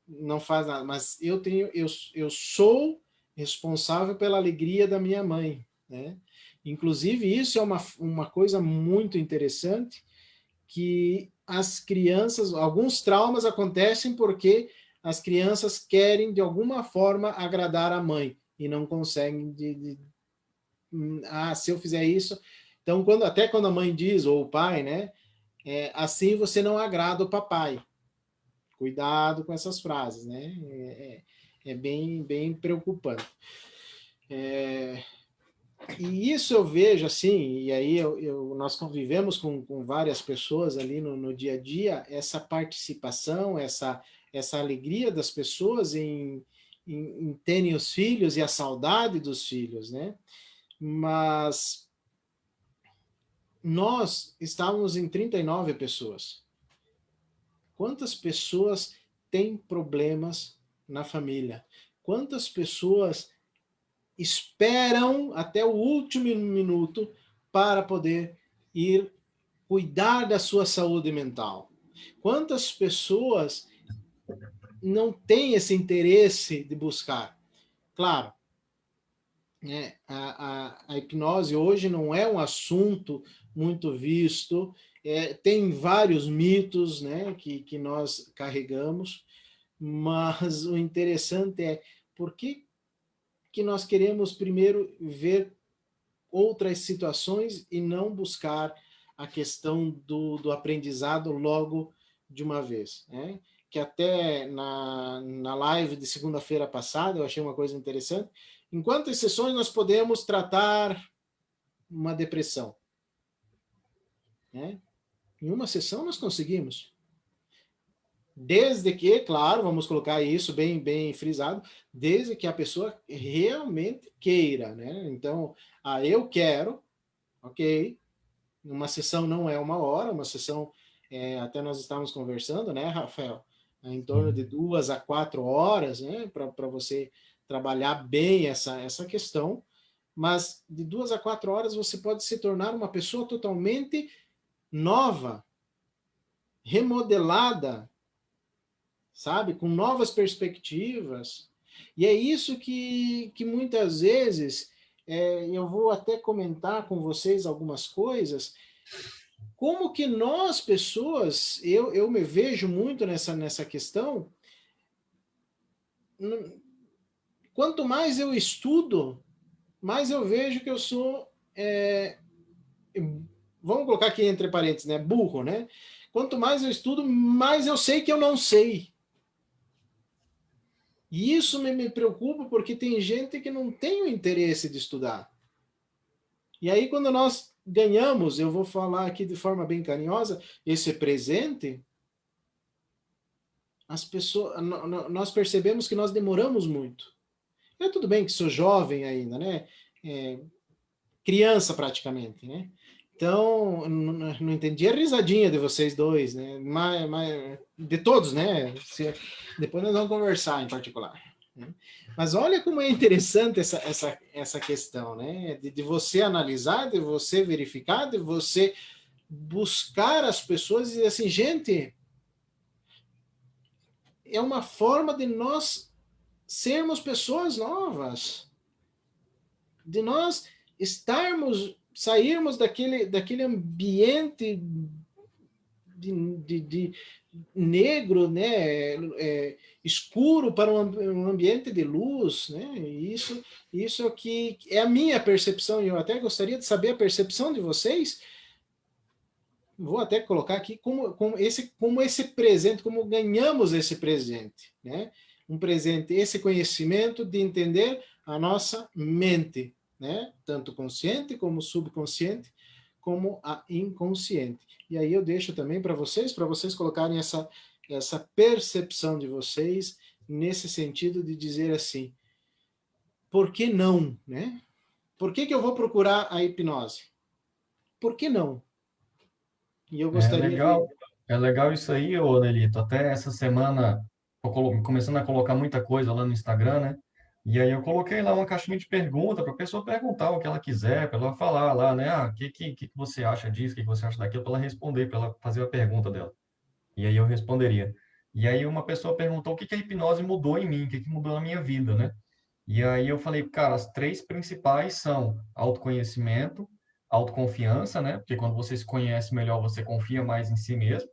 não faz nada, mas eu sou responsável pela alegria da minha mãe, né? Inclusive, isso é uma coisa muito interessante, que as crianças, alguns traumas acontecem porque as crianças querem, de alguma forma, agradar a mãe, e não conseguem se eu fizer isso... Então, até quando a mãe diz, ou o pai, né? Assim você não agrada o papai. Cuidado com essas frases, né? É bem, bem preocupante. E isso eu vejo assim, e aí nós convivemos com várias pessoas ali no dia a dia, essa participação, essa alegria das pessoas em terem os filhos e a saudade dos filhos, né? Mas nós estávamos em 39 pessoas. Quantas pessoas têm problemas na família? Quantas pessoas esperam até o último minuto para poder ir cuidar da sua saúde mental? Quantas pessoas não têm esse interesse de buscar? Claro, né, a hipnose hoje não é um assunto muito visto, tem vários mitos, né, que nós carregamos, mas o interessante é por que nós queremos primeiro ver outras situações e não buscar a questão do aprendizado logo de uma vez, né? Que até na live de segunda-feira passada eu achei uma coisa interessante. Em quantas sessões nós podemos tratar uma depressão? Né? Em uma sessão nós conseguimos. Desde que, claro, vamos colocar isso bem, bem frisado, desde que a pessoa realmente queira, né? Então, eu quero, ok, uma sessão não é uma hora, uma sessão, até nós estávamos conversando, né, Rafael, em torno de 2 a 4 horas, né, para você trabalhar bem essa questão, mas de 2 a 4 horas você pode se tornar uma pessoa totalmente nova, remodelada, sabe? Com novas perspectivas. E é isso que muitas vezes, eu vou até comentar com vocês algumas coisas, como que nós, pessoas, eu me vejo muito nessa questão, quanto mais eu estudo, mais eu vejo que eu sou, vamos colocar aqui entre parênteses, né, burro, né? Quanto mais eu estudo, mais eu sei que eu não sei. E isso me preocupa porque tem gente que não tem o interesse de estudar. E aí, quando nós ganhamos, eu vou falar aqui de forma bem carinhosa, esse presente, as pessoas, nós percebemos que nós demoramos muito. Tudo bem que sou jovem ainda, né? Criança praticamente, né? Então, não entendi a risadinha de vocês dois, né? Mas de todos, né? Depois nós vamos conversar em particular. Né? Mas olha como é interessante essa questão, né? De você analisar, de você verificar, de você buscar as pessoas e dizer assim, gente, é uma forma de nós sermos pessoas novas, de nós sairmos daquele ambiente de negro, né, escuro para um ambiente de luz, né? Isso que é a minha percepção, e eu até gostaria de saber a percepção de vocês. Vou até colocar aqui como esse presente, como ganhamos esse presente, né? Um presente, esse conhecimento de entender a nossa mente, né? Tanto consciente como subconsciente, como a inconsciente. E aí eu deixo também para vocês colocarem essa percepção de vocês nesse sentido de dizer assim, por que não, né? Por que eu vou procurar a hipnose? Por que não? E eu É gostaria de... legal, é legal isso aí, ô Nelito. Até essa semana, tô começando a colocar muita coisa lá no Instagram, né? E aí eu coloquei lá uma caixinha de pergunta para a pessoa perguntar o que ela quiser, para ela falar lá, né? Ah, o que você acha disso, o que você acha daquilo, para ela responder, para ela fazer a pergunta dela. E aí eu responderia. E aí uma pessoa perguntou o que a hipnose mudou em mim, o que mudou na minha vida, né? E aí eu falei, cara, as três principais são autoconhecimento, autoconfiança, né? Porque quando você se conhece melhor, você confia mais em si mesmo.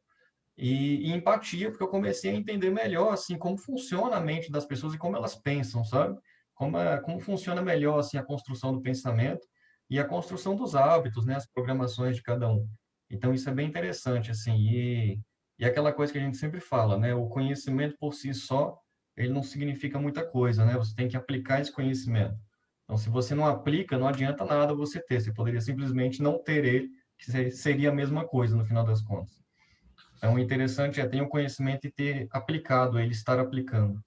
E empatia, porque eu comecei a entender melhor, assim, como funciona a mente das pessoas e como elas pensam, sabe? Como funciona melhor, assim, a construção do pensamento e a construção dos hábitos, né? As programações de cada um. Então, isso é bem interessante, assim. E aquela coisa que a gente sempre fala, né? O conhecimento por si só, ele não significa muita coisa, né? Você tem que aplicar esse conhecimento. Então, se você não aplica, não adianta nada você ter. Você poderia simplesmente não ter ele, que seria a mesma coisa no final das contas. Então, o interessante é ter o conhecimento e ter aplicado ele, estar aplicando.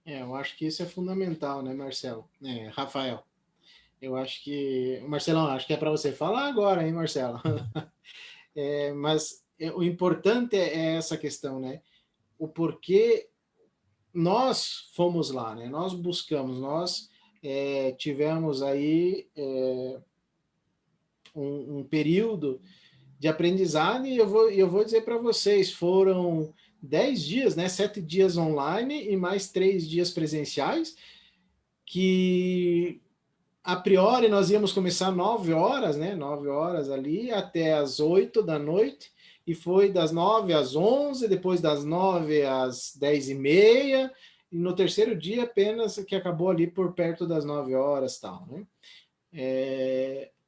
Eu acho que isso é fundamental, né, Marcelo? Rafael, eu acho que... Marcelão, acho que é para você falar agora, hein, Marcelo? Mas o importante é essa questão, né? O porquê nós fomos lá, né? Nós buscamos, nós tivemos aí um período de aprendizado e eu vou dizer para vocês, foram 10 dias, né? 7 dias online e mais 3 dias presenciais, que a priori nós íamos começar 9 horas, né? 9 horas ali até as 8 da noite, e foi das 9 às 11, depois das 9 às 10 e meia, e no terceiro dia apenas que acabou ali por perto das 9 horas, tal, né?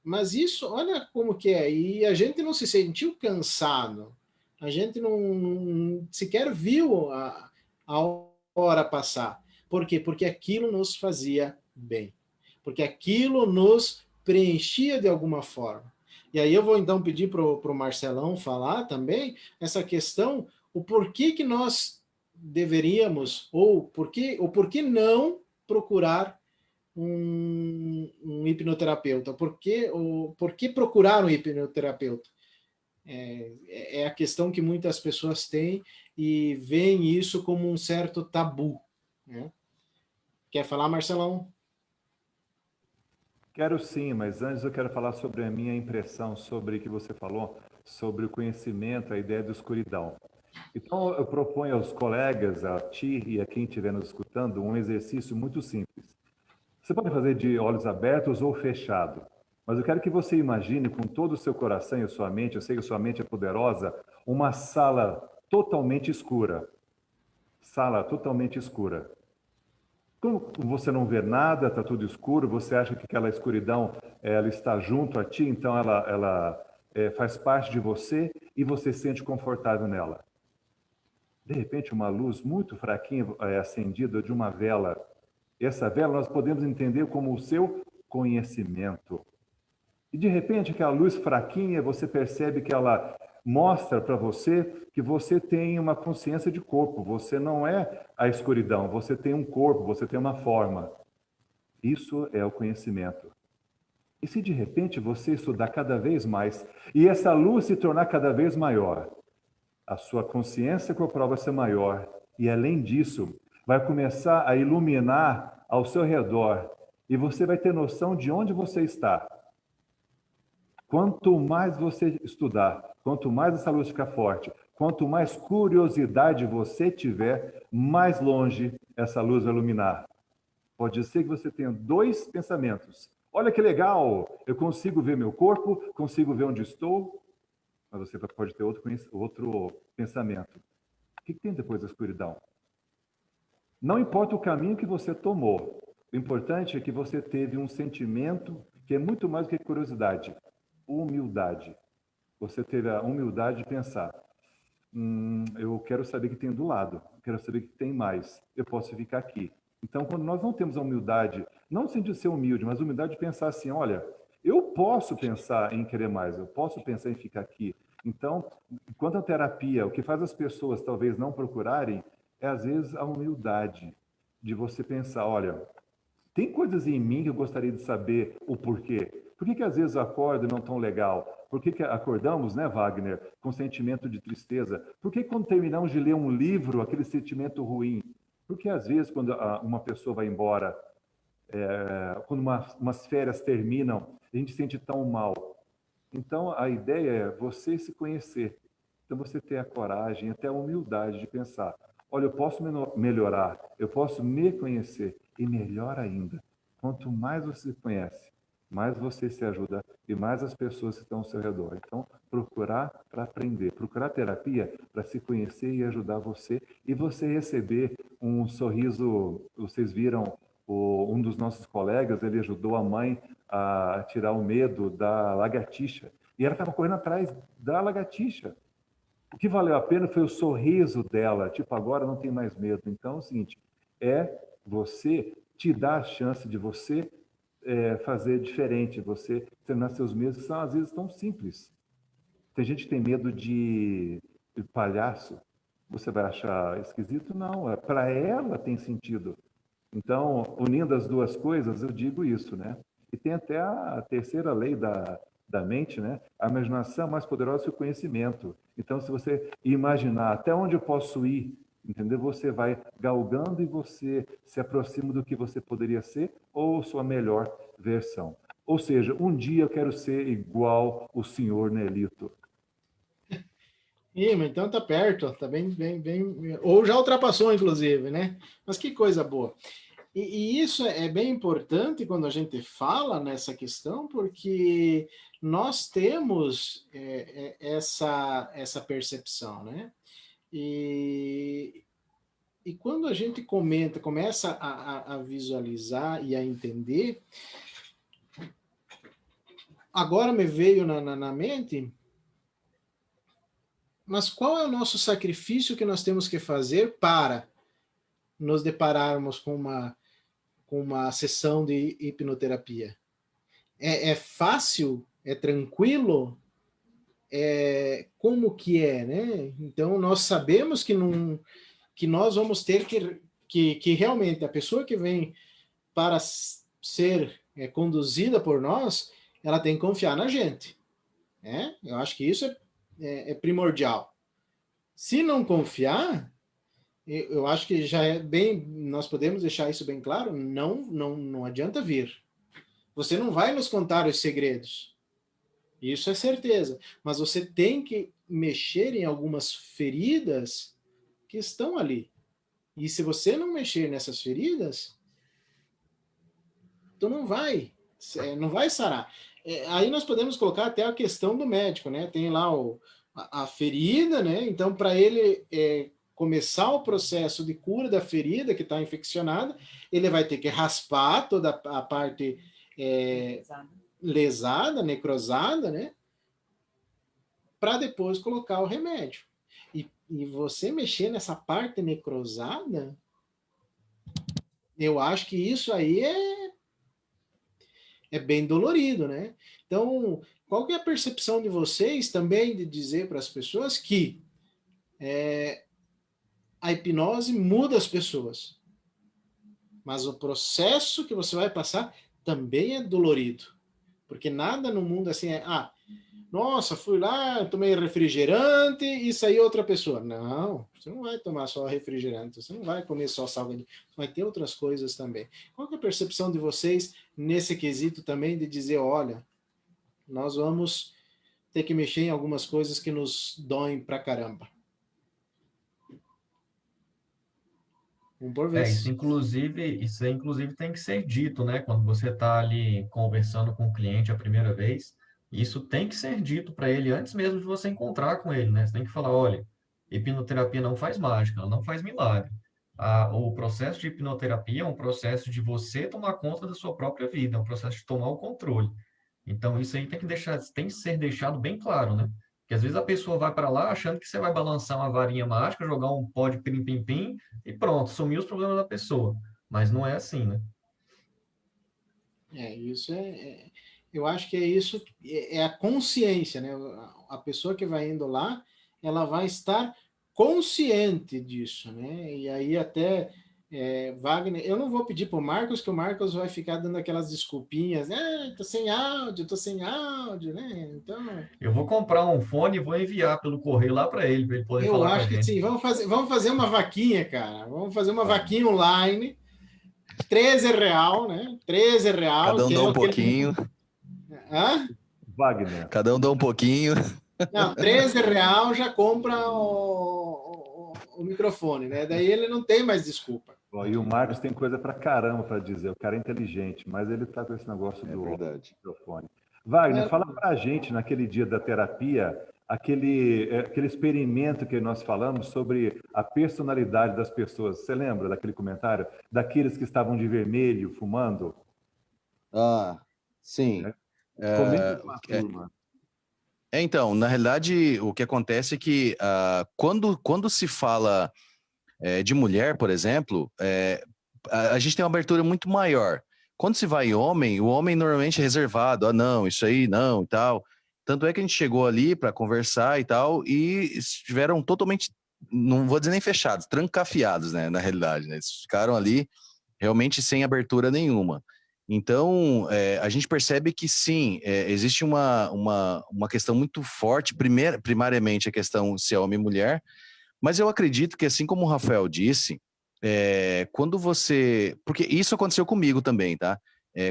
Mas isso, olha como que é, e a gente não se sentiu cansado, a gente não sequer viu a hora passar. Por quê? Porque aquilo nos fazia bem, porque aquilo nos preenchia de alguma forma. E aí eu vou então pedir para o Marcelão falar também essa questão, o porquê que nós deveríamos, ou por que não procurar um hipnoterapeuta? Por que procurar um hipnoterapeuta? É a questão que muitas pessoas têm e veem isso como um certo tabu, né? Quer falar, Marcelão? Quero sim, mas antes eu quero falar sobre a minha impressão sobre o que você falou. sobre o conhecimento, a ideia da escuridão. Então, eu proponho aos colegas, a ti e a quem estiver nos escutando, um exercício muito simples. Você pode fazer de olhos abertos ou fechado, mas eu quero que você imagine com todo o seu coração e a sua mente, eu sei que a sua mente é poderosa, uma sala totalmente escura. Sala totalmente escura. Como você não vê nada, está tudo escuro, você acha que aquela escuridão ela está junto a ti, então ela faz parte de você e você se sente confortável nela. De repente, uma luz muito fraquinha é acendida de uma vela. Essa vela nós podemos entender como o seu conhecimento. E de repente, aquela luz fraquinha, você percebe que ela mostra para você que você tem uma consciência de corpo. Você não é a escuridão, você tem um corpo, você tem uma forma. Isso é o conhecimento. E se de repente você estudar cada vez mais e essa luz se tornar cada vez maior, a sua consciência corporal vai ser maior e, além disso, vai começar a iluminar ao seu redor e você vai ter noção de onde você está. Quanto mais você estudar, quanto mais essa luz ficar forte, quanto mais curiosidade você tiver, mais longe essa luz vai iluminar. Pode ser que você tenha dois pensamentos. Olha que legal, eu consigo ver meu corpo, consigo ver onde estou, mas você pode ter outro pensamento. O que tem depois da escuridão? Não importa o caminho que você tomou, o importante é que você teve um sentimento que é muito mais do que curiosidade, humildade. Você teve a humildade de pensar, eu quero saber o que tem do lado, eu quero saber o que tem mais, eu posso ficar aqui. Então, quando nós não temos a humildade, não no sentido de ser humilde, mas a humildade de pensar assim, olha, eu posso pensar em querer mais, eu posso pensar em ficar aqui. Então, quanto à terapia, o que faz as pessoas talvez não procurarem é, às vezes, a humildade de você pensar, olha, tem coisas em mim que eu gostaria de saber o porquê. Por que às vezes eu acordo e não tão legal? Por que acordamos, né, Wagner, com sentimento de tristeza? Por que quando terminamos de ler um livro, aquele sentimento ruim? Porque às vezes quando uma pessoa vai embora, quando umas férias terminam, a gente se sente tão mal. Então a ideia é você se conhecer. Então você ter a coragem, até a humildade de pensar, olha, eu posso melhorar, eu posso me conhecer. E melhor ainda, quanto mais você se conhece, mais você se ajuda e mais as pessoas que estão ao seu redor. Então, procurar para aprender, procurar terapia para se conhecer e ajudar você e você receber um sorriso. Vocês viram, um dos nossos colegas, ele ajudou a mãe a tirar o medo da lagartixa e ela estava correndo atrás da lagartixa. O que valeu a pena foi o sorriso dela, tipo, agora não tem mais medo. Então, é o seguinte, você te dá a chance de você fazer diferente, você terminar seus medos, que são às vezes tão simples. Tem gente que tem medo de palhaço, você vai achar esquisito? Não, para ela tem sentido. Então, unindo as duas coisas, eu digo isso, né? E tem até a terceira lei da mente, né? A imaginação é mais poderosa que o conhecimento. Então, se você imaginar até onde eu posso ir, entendeu? Você vai galgando e você se aproxima do que você poderia ser ou sua melhor versão. Ou seja, um dia eu quero ser igual o senhor Nelito. Mas então tá perto, tá bem, ou já ultrapassou, inclusive, né? Mas que coisa boa. E isso é bem importante quando a gente fala nessa questão, porque nós temos essa percepção, né? E quando a gente começa a visualizar e a entender, agora me veio na mente, mas qual é o nosso sacrifício que nós temos que fazer para nos depararmos com uma sessão de hipnoterapia? É fácil? É tranquilo? Como que é, né? Então, nós sabemos que nós vamos ter que realmente, a pessoa que vem para ser conduzida por nós, ela tem que confiar na gente. Né? Eu acho que isso é primordial. Se não confiar, eu acho que já nós podemos deixar isso bem claro, não adianta vir. Você não vai nos contar os segredos. Isso é certeza. Mas você tem que mexer em algumas feridas que estão ali. E se você não mexer nessas feridas, tu não vai sarar. Aí nós podemos colocar até a questão do médico, né? Tem lá a ferida, né? Então, para ele começar o processo de cura da ferida que está infeccionada, ele vai ter que raspar toda a parte lesada, necrosada, né? Para depois colocar o remédio. E você mexer nessa parte necrosada, eu acho que isso aí é bem dolorido, né? Então, qual que é a percepção de vocês também de dizer para as pessoas que a hipnose muda as pessoas, mas o processo que você vai passar também é dolorido, porque nada no mundo assim nossa, fui lá, tomei refrigerante e saiu outra pessoa. Não, você não vai tomar só refrigerante, você não vai comer só salgadinho, vai ter outras coisas também. Qual que é a percepção de vocês nesse quesito também de dizer, olha, nós vamos ter que mexer em algumas coisas que nos doem pra caramba? Vamos por vez. Isso inclusive tem que ser dito, né? Quando você está ali conversando com o cliente a primeira vez, isso tem que ser dito para ele antes mesmo de você encontrar com ele, né? Você tem que falar, olha, hipnoterapia não faz mágica, ela não faz milagre. O processo de hipnoterapia é um processo de você tomar conta da sua própria vida, é um processo de tomar o controle. Então, isso aí tem que ser deixado bem claro, né? Porque às vezes a pessoa vai para lá achando que você vai balançar uma varinha mágica, jogar um pó de pim-pim-pim e pronto, sumiu os problemas da pessoa. Mas não é assim, né? Isso eu acho que é isso, é a consciência, né? A pessoa que vai indo lá, ela vai estar consciente disso, né? E aí até Wagner, eu não vou pedir para o Marcos, que o Marcos vai ficar dando aquelas desculpinhas, tô sem áudio, né? Então, Eu vou comprar um fone e vou enviar pelo correio lá para ele poder eu falar com a acho que gente. sim, vamos fazer uma vaquinha, cara. Vamos fazer uma vaquinha online, R$13, né? R$13. Cada um dá um pouquinho. Hã? Wagner. Cada um dá um pouquinho. Não, R$13 já compra o microfone, né? Daí ele não tem mais desculpa. E o Marcos tem coisa pra caramba para dizer. O cara é inteligente, mas ele tá com esse negócio do microfone. Wagner, fala pra gente, naquele dia da terapia, aquele experimento que nós falamos sobre a personalidade das pessoas. Você lembra daquele comentário? Daqueles que estavam de vermelho, fumando? Sim. Comenta com a turma. Então, na realidade, o que acontece é que quando se fala de mulher, por exemplo, a gente tem uma abertura muito maior. Quando se vai homem, o homem normalmente é reservado. Não, isso aí não e tal. Tanto é que a gente chegou ali para conversar e tal, e estiveram totalmente, não vou dizer nem fechados, trancafiados, né, na realidade. Né? Eles ficaram ali realmente sem abertura nenhuma. Então, a gente percebe que sim, existe uma questão muito forte, primariamente a questão se é homem e mulher, mas eu acredito que, assim como o Rafael disse, quando você... Porque isso aconteceu comigo também, tá?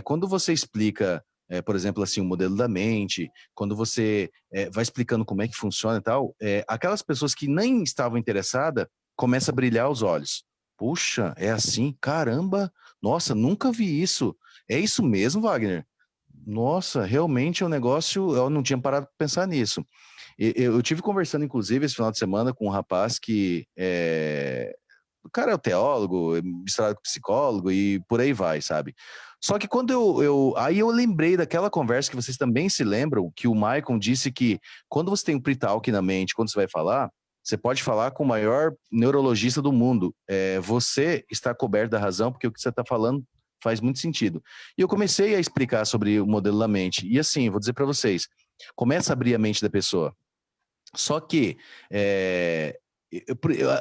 Quando você explica, por exemplo, assim, o modelo da mente, quando você vai explicando como é que funciona e tal, aquelas pessoas que nem estavam interessadas começam a brilhar os olhos. Puxa, é assim? Caramba! Nossa, nunca vi isso. É isso mesmo, Wagner? Nossa, realmente é um negócio... Eu não tinha parado para pensar nisso. Eu tive conversando, inclusive, esse final de semana com um rapaz que... O cara é o teólogo, misturado com psicólogo e por aí vai, sabe? Só que quando aí eu lembrei daquela conversa que vocês também se lembram, que o Maicon disse que quando você tem um pre-talk na mente, quando você vai falar, você pode falar com o maior neurologista do mundo. Você está coberto da razão, porque o que você está falando faz muito sentido. E eu comecei a explicar sobre o modelo da mente. E assim, vou dizer para vocês, começa a abrir a mente da pessoa. Só que,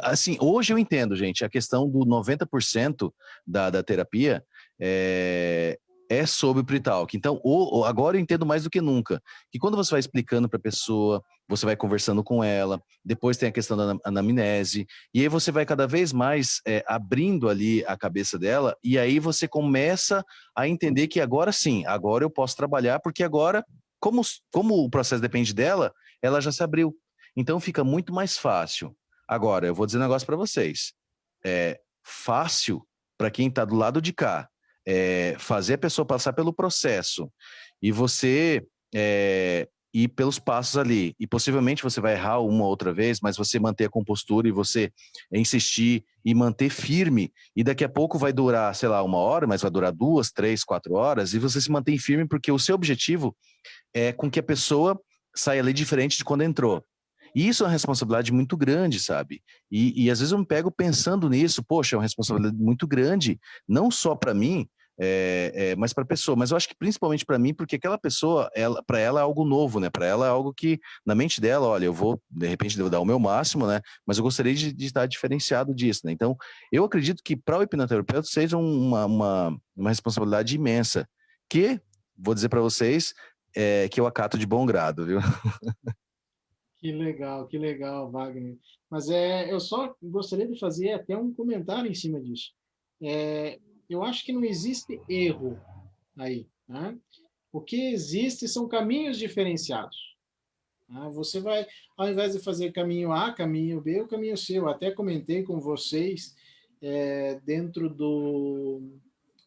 assim, hoje eu entendo, gente, a questão do 90% da terapia é sobre o pre-talk. Então, agora eu entendo mais do que nunca, que quando você vai explicando para a pessoa, você vai conversando com ela, depois tem a questão da anamnese, e aí você vai cada vez mais abrindo ali a cabeça dela, e aí você começa a entender que agora sim, agora eu posso trabalhar, porque agora como o processo depende dela, ela já se abriu. Então fica muito mais fácil. Agora, eu vou dizer um negócio para vocês. É fácil para quem está do lado de cá, fazer a pessoa passar pelo processo e você ir pelos passos ali. E possivelmente você vai errar uma outra vez, mas você manter a compostura e você insistir e manter firme. E daqui a pouco vai durar, sei lá, 1 hora, mas vai durar 2, 3, 4 horas. E você se mantém firme porque o seu objetivo é com que a pessoa saia ali diferente de quando entrou. E isso é uma responsabilidade muito grande, sabe? E às vezes eu me pego pensando nisso, poxa, é uma responsabilidade muito grande, não só para mim, mas para a pessoa. Mas eu acho que principalmente para mim, porque aquela pessoa, para ela é algo novo, né? Para ela é algo que, na mente dela, olha, eu vou, de repente, devo dar o meu máximo, né? Mas eu gostaria de estar diferenciado disso, né? Então, eu acredito que para o hipnoterapeuta seja uma responsabilidade imensa, que, vou dizer para vocês, que eu acato de bom grado, viu? Que legal, Wagner. Mas eu só gostaria de fazer até um comentário em cima disso. Eu acho que não existe erro aí, né? O que existe são caminhos diferenciados. Né? Você vai, ao invés de fazer caminho A, caminho B, o caminho C. Eu até comentei com vocês dentro do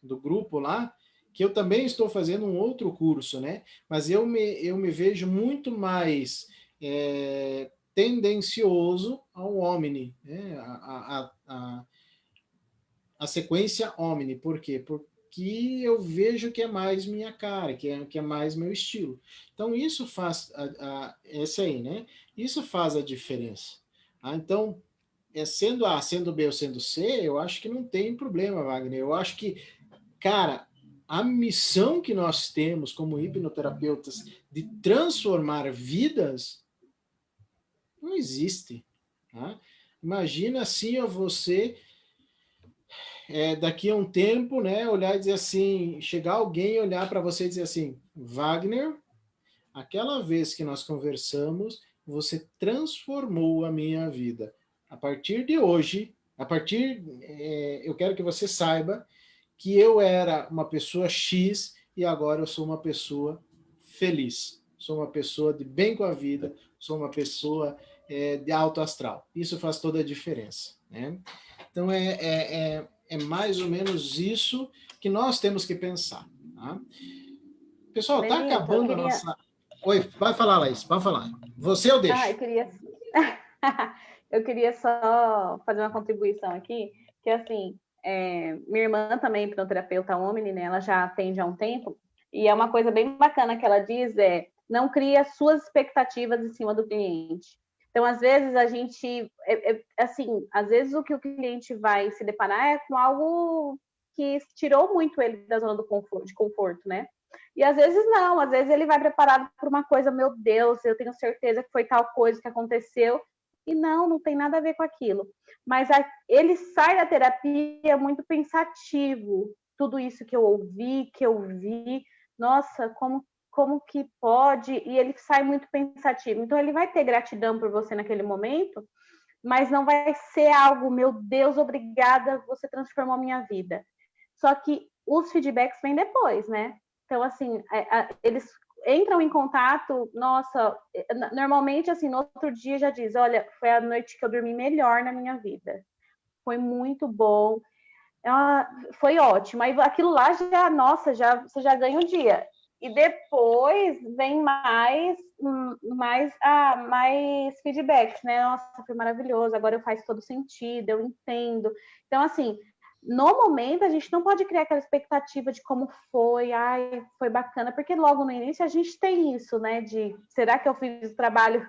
grupo lá, que eu também estou fazendo um outro curso, né? Mas eu me vejo muito mais tendencioso ao Omni, né? A sequência Omni. Por quê? Porque eu vejo que é mais minha cara, que é mais meu estilo. Então, isso faz, esse aí, né? Isso faz a diferença. Então, sendo A, sendo B ou sendo C, eu acho que não tem problema, Wagner. Eu acho que, cara, a missão que nós temos como hipnoterapeutas de transformar vidas não existe. Tá? Imagina assim, você daqui a um tempo, né, olhar e dizer assim, chegar alguém e olhar para você e dizer assim, Wagner, aquela vez que nós conversamos, você transformou a minha vida. A partir de hoje, eu quero que você saiba que eu era uma pessoa X e agora eu sou uma pessoa feliz. Sou uma pessoa de bem com a vida, sou uma pessoa de alto astral. Isso faz toda a diferença, né? Então, é mais ou menos isso que nós temos que pensar. Tá? Pessoal, está acabando a nossa... Oi, vai falar, Laís, vai falar. Você eu deixo. Eu queria só fazer uma contribuição aqui, que assim, minha irmã também, hipnoterapeuta Omni, né, ela já atende há um tempo, e é uma coisa bem bacana que ela diz, não cria suas expectativas em cima do cliente. Então, às vezes, a gente, assim, às vezes o que o cliente vai se deparar é com algo que tirou muito ele da zona de conforto, né? E às vezes não, às vezes ele vai preparado para uma coisa, meu Deus, eu tenho certeza que foi tal coisa que aconteceu, e não tem nada a ver com aquilo. Mas ele sai da terapia muito pensativo, tudo isso que eu ouvi, que eu vi, nossa, como que pode? E ele sai muito pensativo. Então, ele vai ter gratidão por você naquele momento, mas não vai ser algo, meu Deus, obrigada, você transformou a minha vida. Só que os feedbacks vêm depois, né? Então, assim, eles entram em contato, nossa, normalmente, assim, no outro dia já diz, olha, foi a noite que eu dormi melhor na minha vida. Foi muito bom. Foi ótimo. Aí aquilo lá já, nossa, você já ganha o dia. E depois vem mais feedbacks, né? Nossa, foi maravilhoso, agora faz todo sentido, eu entendo. Então, assim, no momento a gente não pode criar aquela expectativa de como foi, foi bacana, porque logo no início a gente tem isso, né? De será que eu fiz o trabalho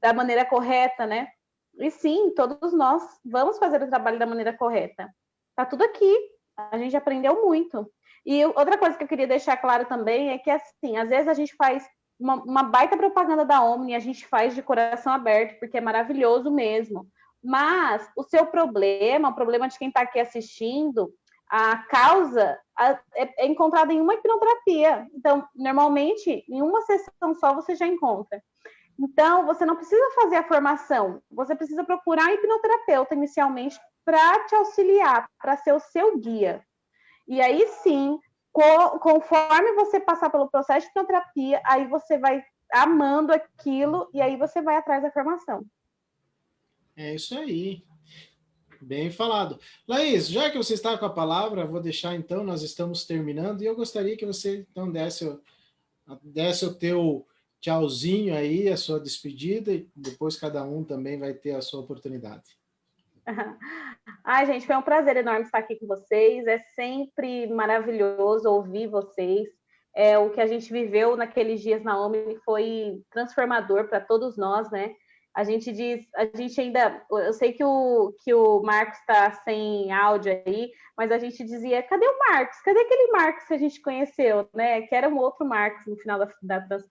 da maneira correta, né? E sim, todos nós vamos fazer o trabalho da maneira correta. Tá tudo aqui, a gente aprendeu muito. E outra coisa que eu queria deixar claro também é que, assim, às vezes a gente faz uma baita propaganda da Omni, a gente faz de coração aberto, porque é maravilhoso mesmo. Mas o seu problema, o problema de quem está aqui assistindo, a causa é encontrada em uma hipnoterapia. Então, normalmente, em uma sessão só você já encontra. Então, você não precisa fazer a formação, você precisa procurar um hipnoterapeuta inicialmente para te auxiliar, para ser o seu guia. E aí sim, conforme você passar pelo processo de hipnoterapia, aí você vai amando aquilo e aí você vai atrás da formação. É isso aí. Bem falado. Laís, já que você está com a palavra, vou deixar então, nós estamos terminando, e eu gostaria que você então desse o teu tchauzinho aí, a sua despedida, e depois cada um também vai ter a sua oportunidade. Ai, gente, foi um prazer enorme estar aqui com vocês. É sempre maravilhoso ouvir vocês. O que a gente viveu naqueles dias na Omni foi transformador para todos nós, né? A gente ainda, eu sei que o Marcos está sem áudio aí, mas a gente dizia, cadê o Marcos? Cadê aquele Marcos que a gente conheceu, né? Que era um outro Marcos no final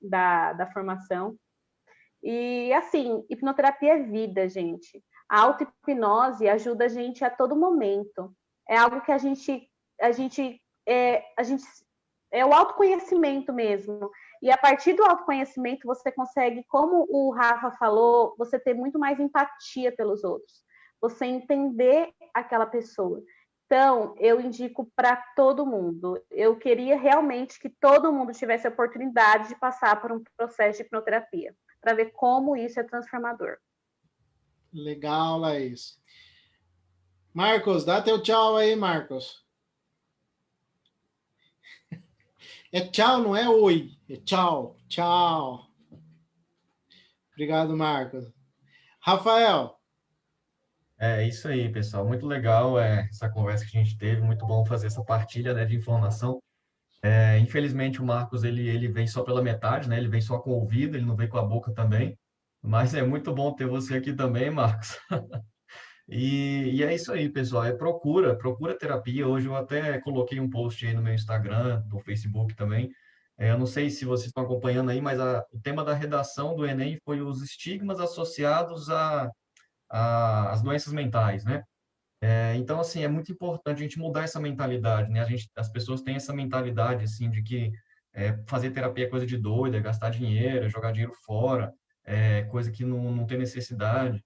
da formação. E assim, hipnoterapia é vida, gente. A auto-hipnose ajuda a gente a todo momento. É algo que a gente é o autoconhecimento mesmo. E a partir do autoconhecimento, você consegue, como o Rafa falou, você ter muito mais empatia pelos outros. Você entender aquela pessoa. Então, eu indico para todo mundo. Eu queria realmente que todo mundo tivesse a oportunidade de passar por um processo de hipnoterapia, para ver como isso é transformador. Legal, Laís. Marcos, dá teu tchau aí, Marcos. É tchau, não é oi. É tchau, tchau. Obrigado, Marcos. Rafael. É isso aí, pessoal. Muito legal essa conversa que a gente teve. Muito bom fazer essa partilha, né, de informação. Infelizmente, o Marcos ele vem só pela metade, né? Ele vem só com o ouvido, ele não vem com a boca também. Mas é muito bom ter você aqui também, Marcos. E é isso aí, pessoal. Procura terapia. Hoje eu até coloquei um post aí no meu Instagram, no Facebook também. Eu não sei se vocês estão acompanhando aí, mas o tema da redação do Enem foi os estigmas associados às doenças mentais, né? Então, assim, é muito importante a gente mudar essa mentalidade, né? As pessoas têm essa mentalidade, assim, de que fazer terapia é coisa de doido, é gastar dinheiro, é jogar dinheiro fora, é coisa que não tem necessidade.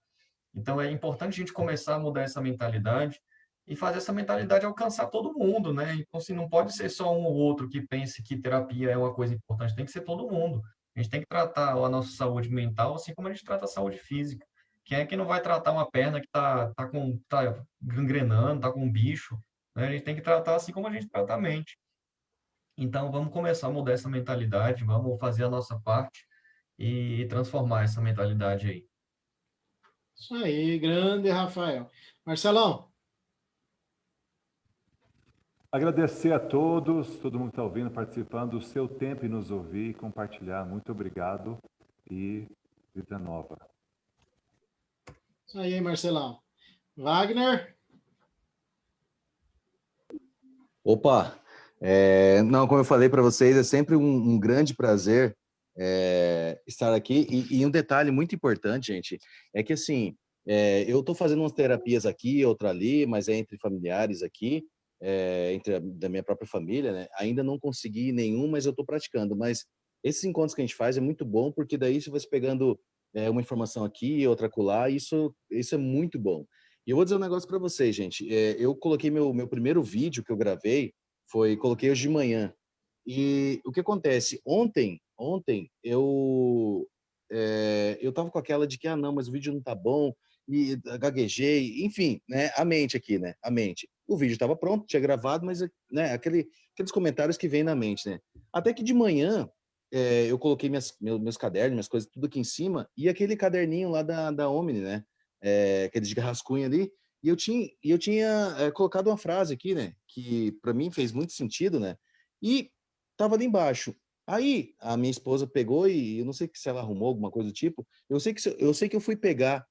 Então, é importante a gente começar a mudar essa mentalidade e fazer essa mentalidade alcançar todo mundo, né? Então, assim, não pode ser só um ou outro que pense que terapia é uma coisa importante, tem que ser todo mundo. A gente tem que tratar a nossa saúde mental assim como a gente trata a saúde física. Quem é que não vai tratar uma perna que tá gangrenando, tá com um bicho, né? A gente tem que tratar assim como a gente trata a mente. Então, vamos começar a mudar essa mentalidade, vamos fazer a nossa parte e transformar essa mentalidade aí. Isso aí, grande Rafael. Marcelão. Agradecer a todos, todo mundo que está ouvindo, participando, o seu tempo em nos ouvir e compartilhar. Muito obrigado e vida nova. Isso aí, Marcelão. Wagner. Opa! Não, como eu falei para vocês, é sempre um grande prazer estar aqui. E um detalhe muito importante, gente, é que assim, eu estou fazendo umas terapias aqui, outra ali, mas é entre familiares aqui, da minha própria família, né? Ainda não consegui nenhum, mas eu estou praticando. Mas esses encontros que a gente faz é muito bom, porque daí você vai pegando uma informação aqui, outra acolá, e isso é muito bom. E eu vou dizer um negócio para vocês, gente. Eu coloquei meu primeiro vídeo que eu gravei, coloquei hoje de manhã. E o que acontece? Ontem eu tava com aquela de que, não, mas o vídeo não tá bom, e gaguejei, enfim, né? A mente aqui, né? A mente. O vídeo estava pronto, tinha gravado, mas, né? Aqueles comentários que vêm na mente, né? Até que de manhã, eu coloquei meus cadernos, minhas coisas, tudo aqui em cima, e aquele caderninho lá da Omni, né? Aquele de rascunho ali, e eu tinha colocado uma frase aqui, né? Que para mim fez muito sentido, né? E tava ali embaixo. Aí a minha esposa pegou e eu não sei se ela arrumou alguma coisa do tipo. Eu sei que eu fui pegar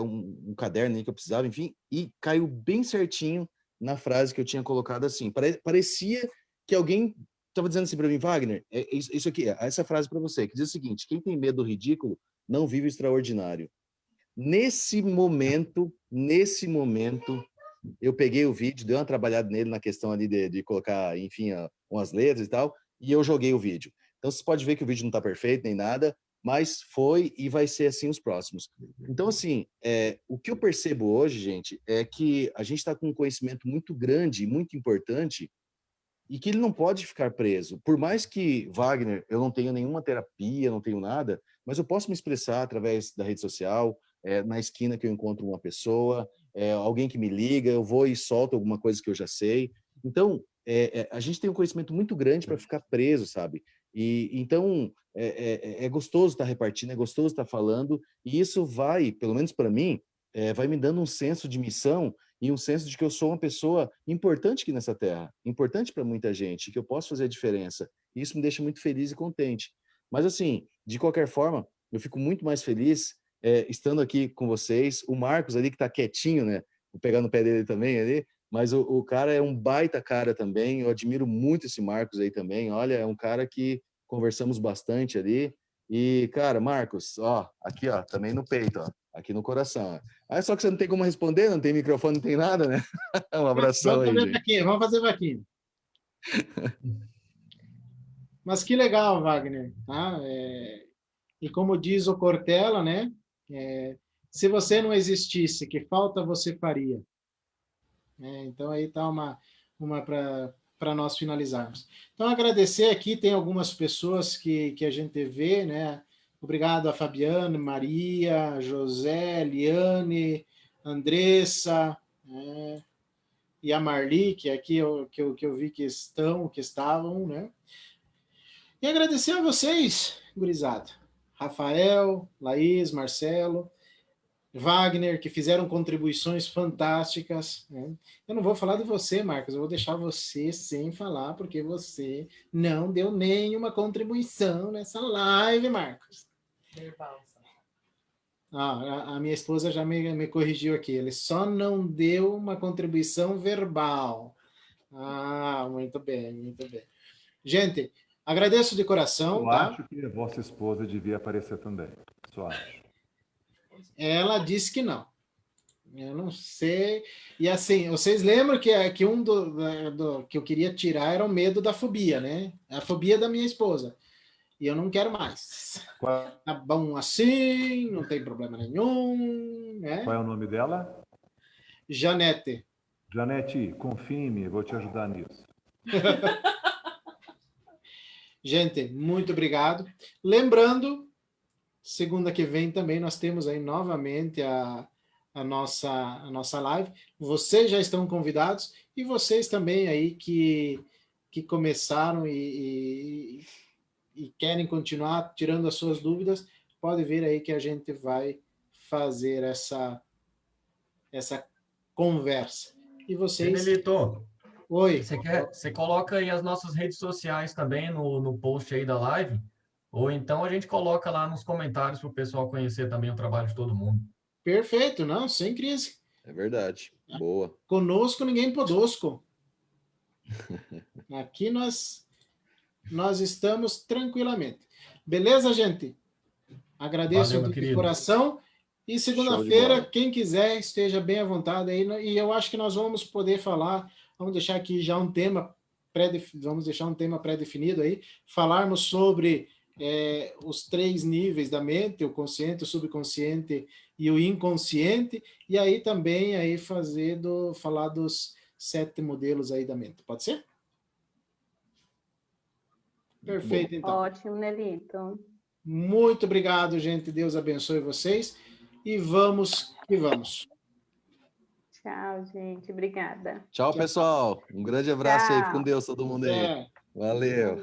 um caderno aí que eu precisava, enfim, e caiu bem certinho na frase que eu tinha colocado assim. Parecia que alguém estava dizendo assim para mim, Wagner, isso aqui, essa frase para você, que diz o seguinte: quem tem medo do ridículo não vive o extraordinário. Nesse momento, eu peguei o vídeo, dei uma trabalhada nele na questão ali de colocar, enfim, umas letras e tal, e eu joguei o vídeo. Então, você pode ver que o vídeo não está perfeito nem nada, mas foi e vai ser assim os próximos. Então, assim, o que eu percebo hoje, gente, é que a gente está com um conhecimento muito grande e muito importante e que ele não pode ficar preso. Por mais que, Wagner, eu não tenha nenhuma terapia, não tenho nada, mas eu posso me expressar através da rede social, na esquina que eu encontro uma pessoa, alguém que me liga, eu vou e solto alguma coisa que eu já sei. Então, a gente tem um conhecimento muito grande para ficar preso, sabe? E então é gostoso estar repartindo, é gostoso estar falando, e isso vai, pelo menos para mim, vai me dando um senso de missão e um senso de que eu sou uma pessoa importante aqui nessa terra, importante para muita gente, que eu posso fazer a diferença. E isso me deixa muito feliz e contente. Mas assim, de qualquer forma, eu fico muito mais feliz estando aqui com vocês. O Marcos ali que está quietinho, né? Vou pegar no pé dele também ali. Mas o cara é um baita cara também. Eu admiro muito esse Marcos aí também. Olha, é um cara que conversamos bastante ali. E, cara, Marcos, ó, aqui, ó, também no peito, ó, aqui no coração. Ó. Ah, só que você não tem como responder, não tem microfone, não tem nada, né? Um abração aí, gente. Vamos fazer vaquinha. Mas que legal, Wagner. Tá? E como diz o Cortella, né? Se você não existisse, que falta você faria? Então aí está uma para nós finalizarmos. Então agradecer aqui, tem algumas pessoas que a gente vê, né? Obrigado a Fabiana, Maria, José, Liane, Andressa, né? E a Marli, que aqui que eu vi que estavam, né? E agradecer a vocês, gurizada. Rafael, Laís, Marcelo, Wagner, que fizeram contribuições fantásticas. Né? Eu não vou falar de você, Marcos, eu vou deixar você sem falar, porque você não deu nenhuma contribuição nessa live, Marcos. A minha esposa já me corrigiu aqui. Ele só não deu uma contribuição verbal. Muito bem, muito bem. Gente, agradeço de coração. Eu acho que a vossa esposa devia aparecer também. Só acho. Ela disse que não. Eu não sei. E assim, vocês lembram que um do que eu queria tirar era o medo da fobia, né? A fobia da minha esposa. E eu não quero mais. Tá bom assim, não tem problema nenhum. Né? Qual é o nome dela? Janete. Janete, confie em mim, vou te ajudar nisso. Gente, muito obrigado. Lembrando, segunda que vem também nós temos aí novamente a nossa live. Vocês já estão convidados e vocês também aí que começaram e querem continuar tirando as suas dúvidas, pode vir aí que a gente vai fazer essa conversa. E vocês... Benelito, Oi. você coloca aí as nossas redes sociais também no post aí da live, ou então a gente coloca lá nos comentários para o pessoal conhecer também o trabalho de todo mundo. Perfeito, não, sem crise. É verdade, boa. Conosco ninguém podosco. Aqui nós estamos tranquilamente. Beleza, gente? Agradeço de coração. E segunda-feira, quem quiser, esteja bem à vontade aí. E eu acho que nós vamos poder falar, vamos deixar aqui já um tema pré-definido aí, falarmos sobre os 3 níveis da mente, o consciente, o subconsciente e o inconsciente, e aí também aí falar dos 7 modelos aí da mente. Pode ser? Perfeito, então. Ótimo, Nelito. Muito obrigado, gente. Deus abençoe vocês. E vamos que vamos. Tchau, gente. Obrigada. Tchau, pessoal. Um grande abraço aí. Fique com Deus, todo mundo aí. Valeu.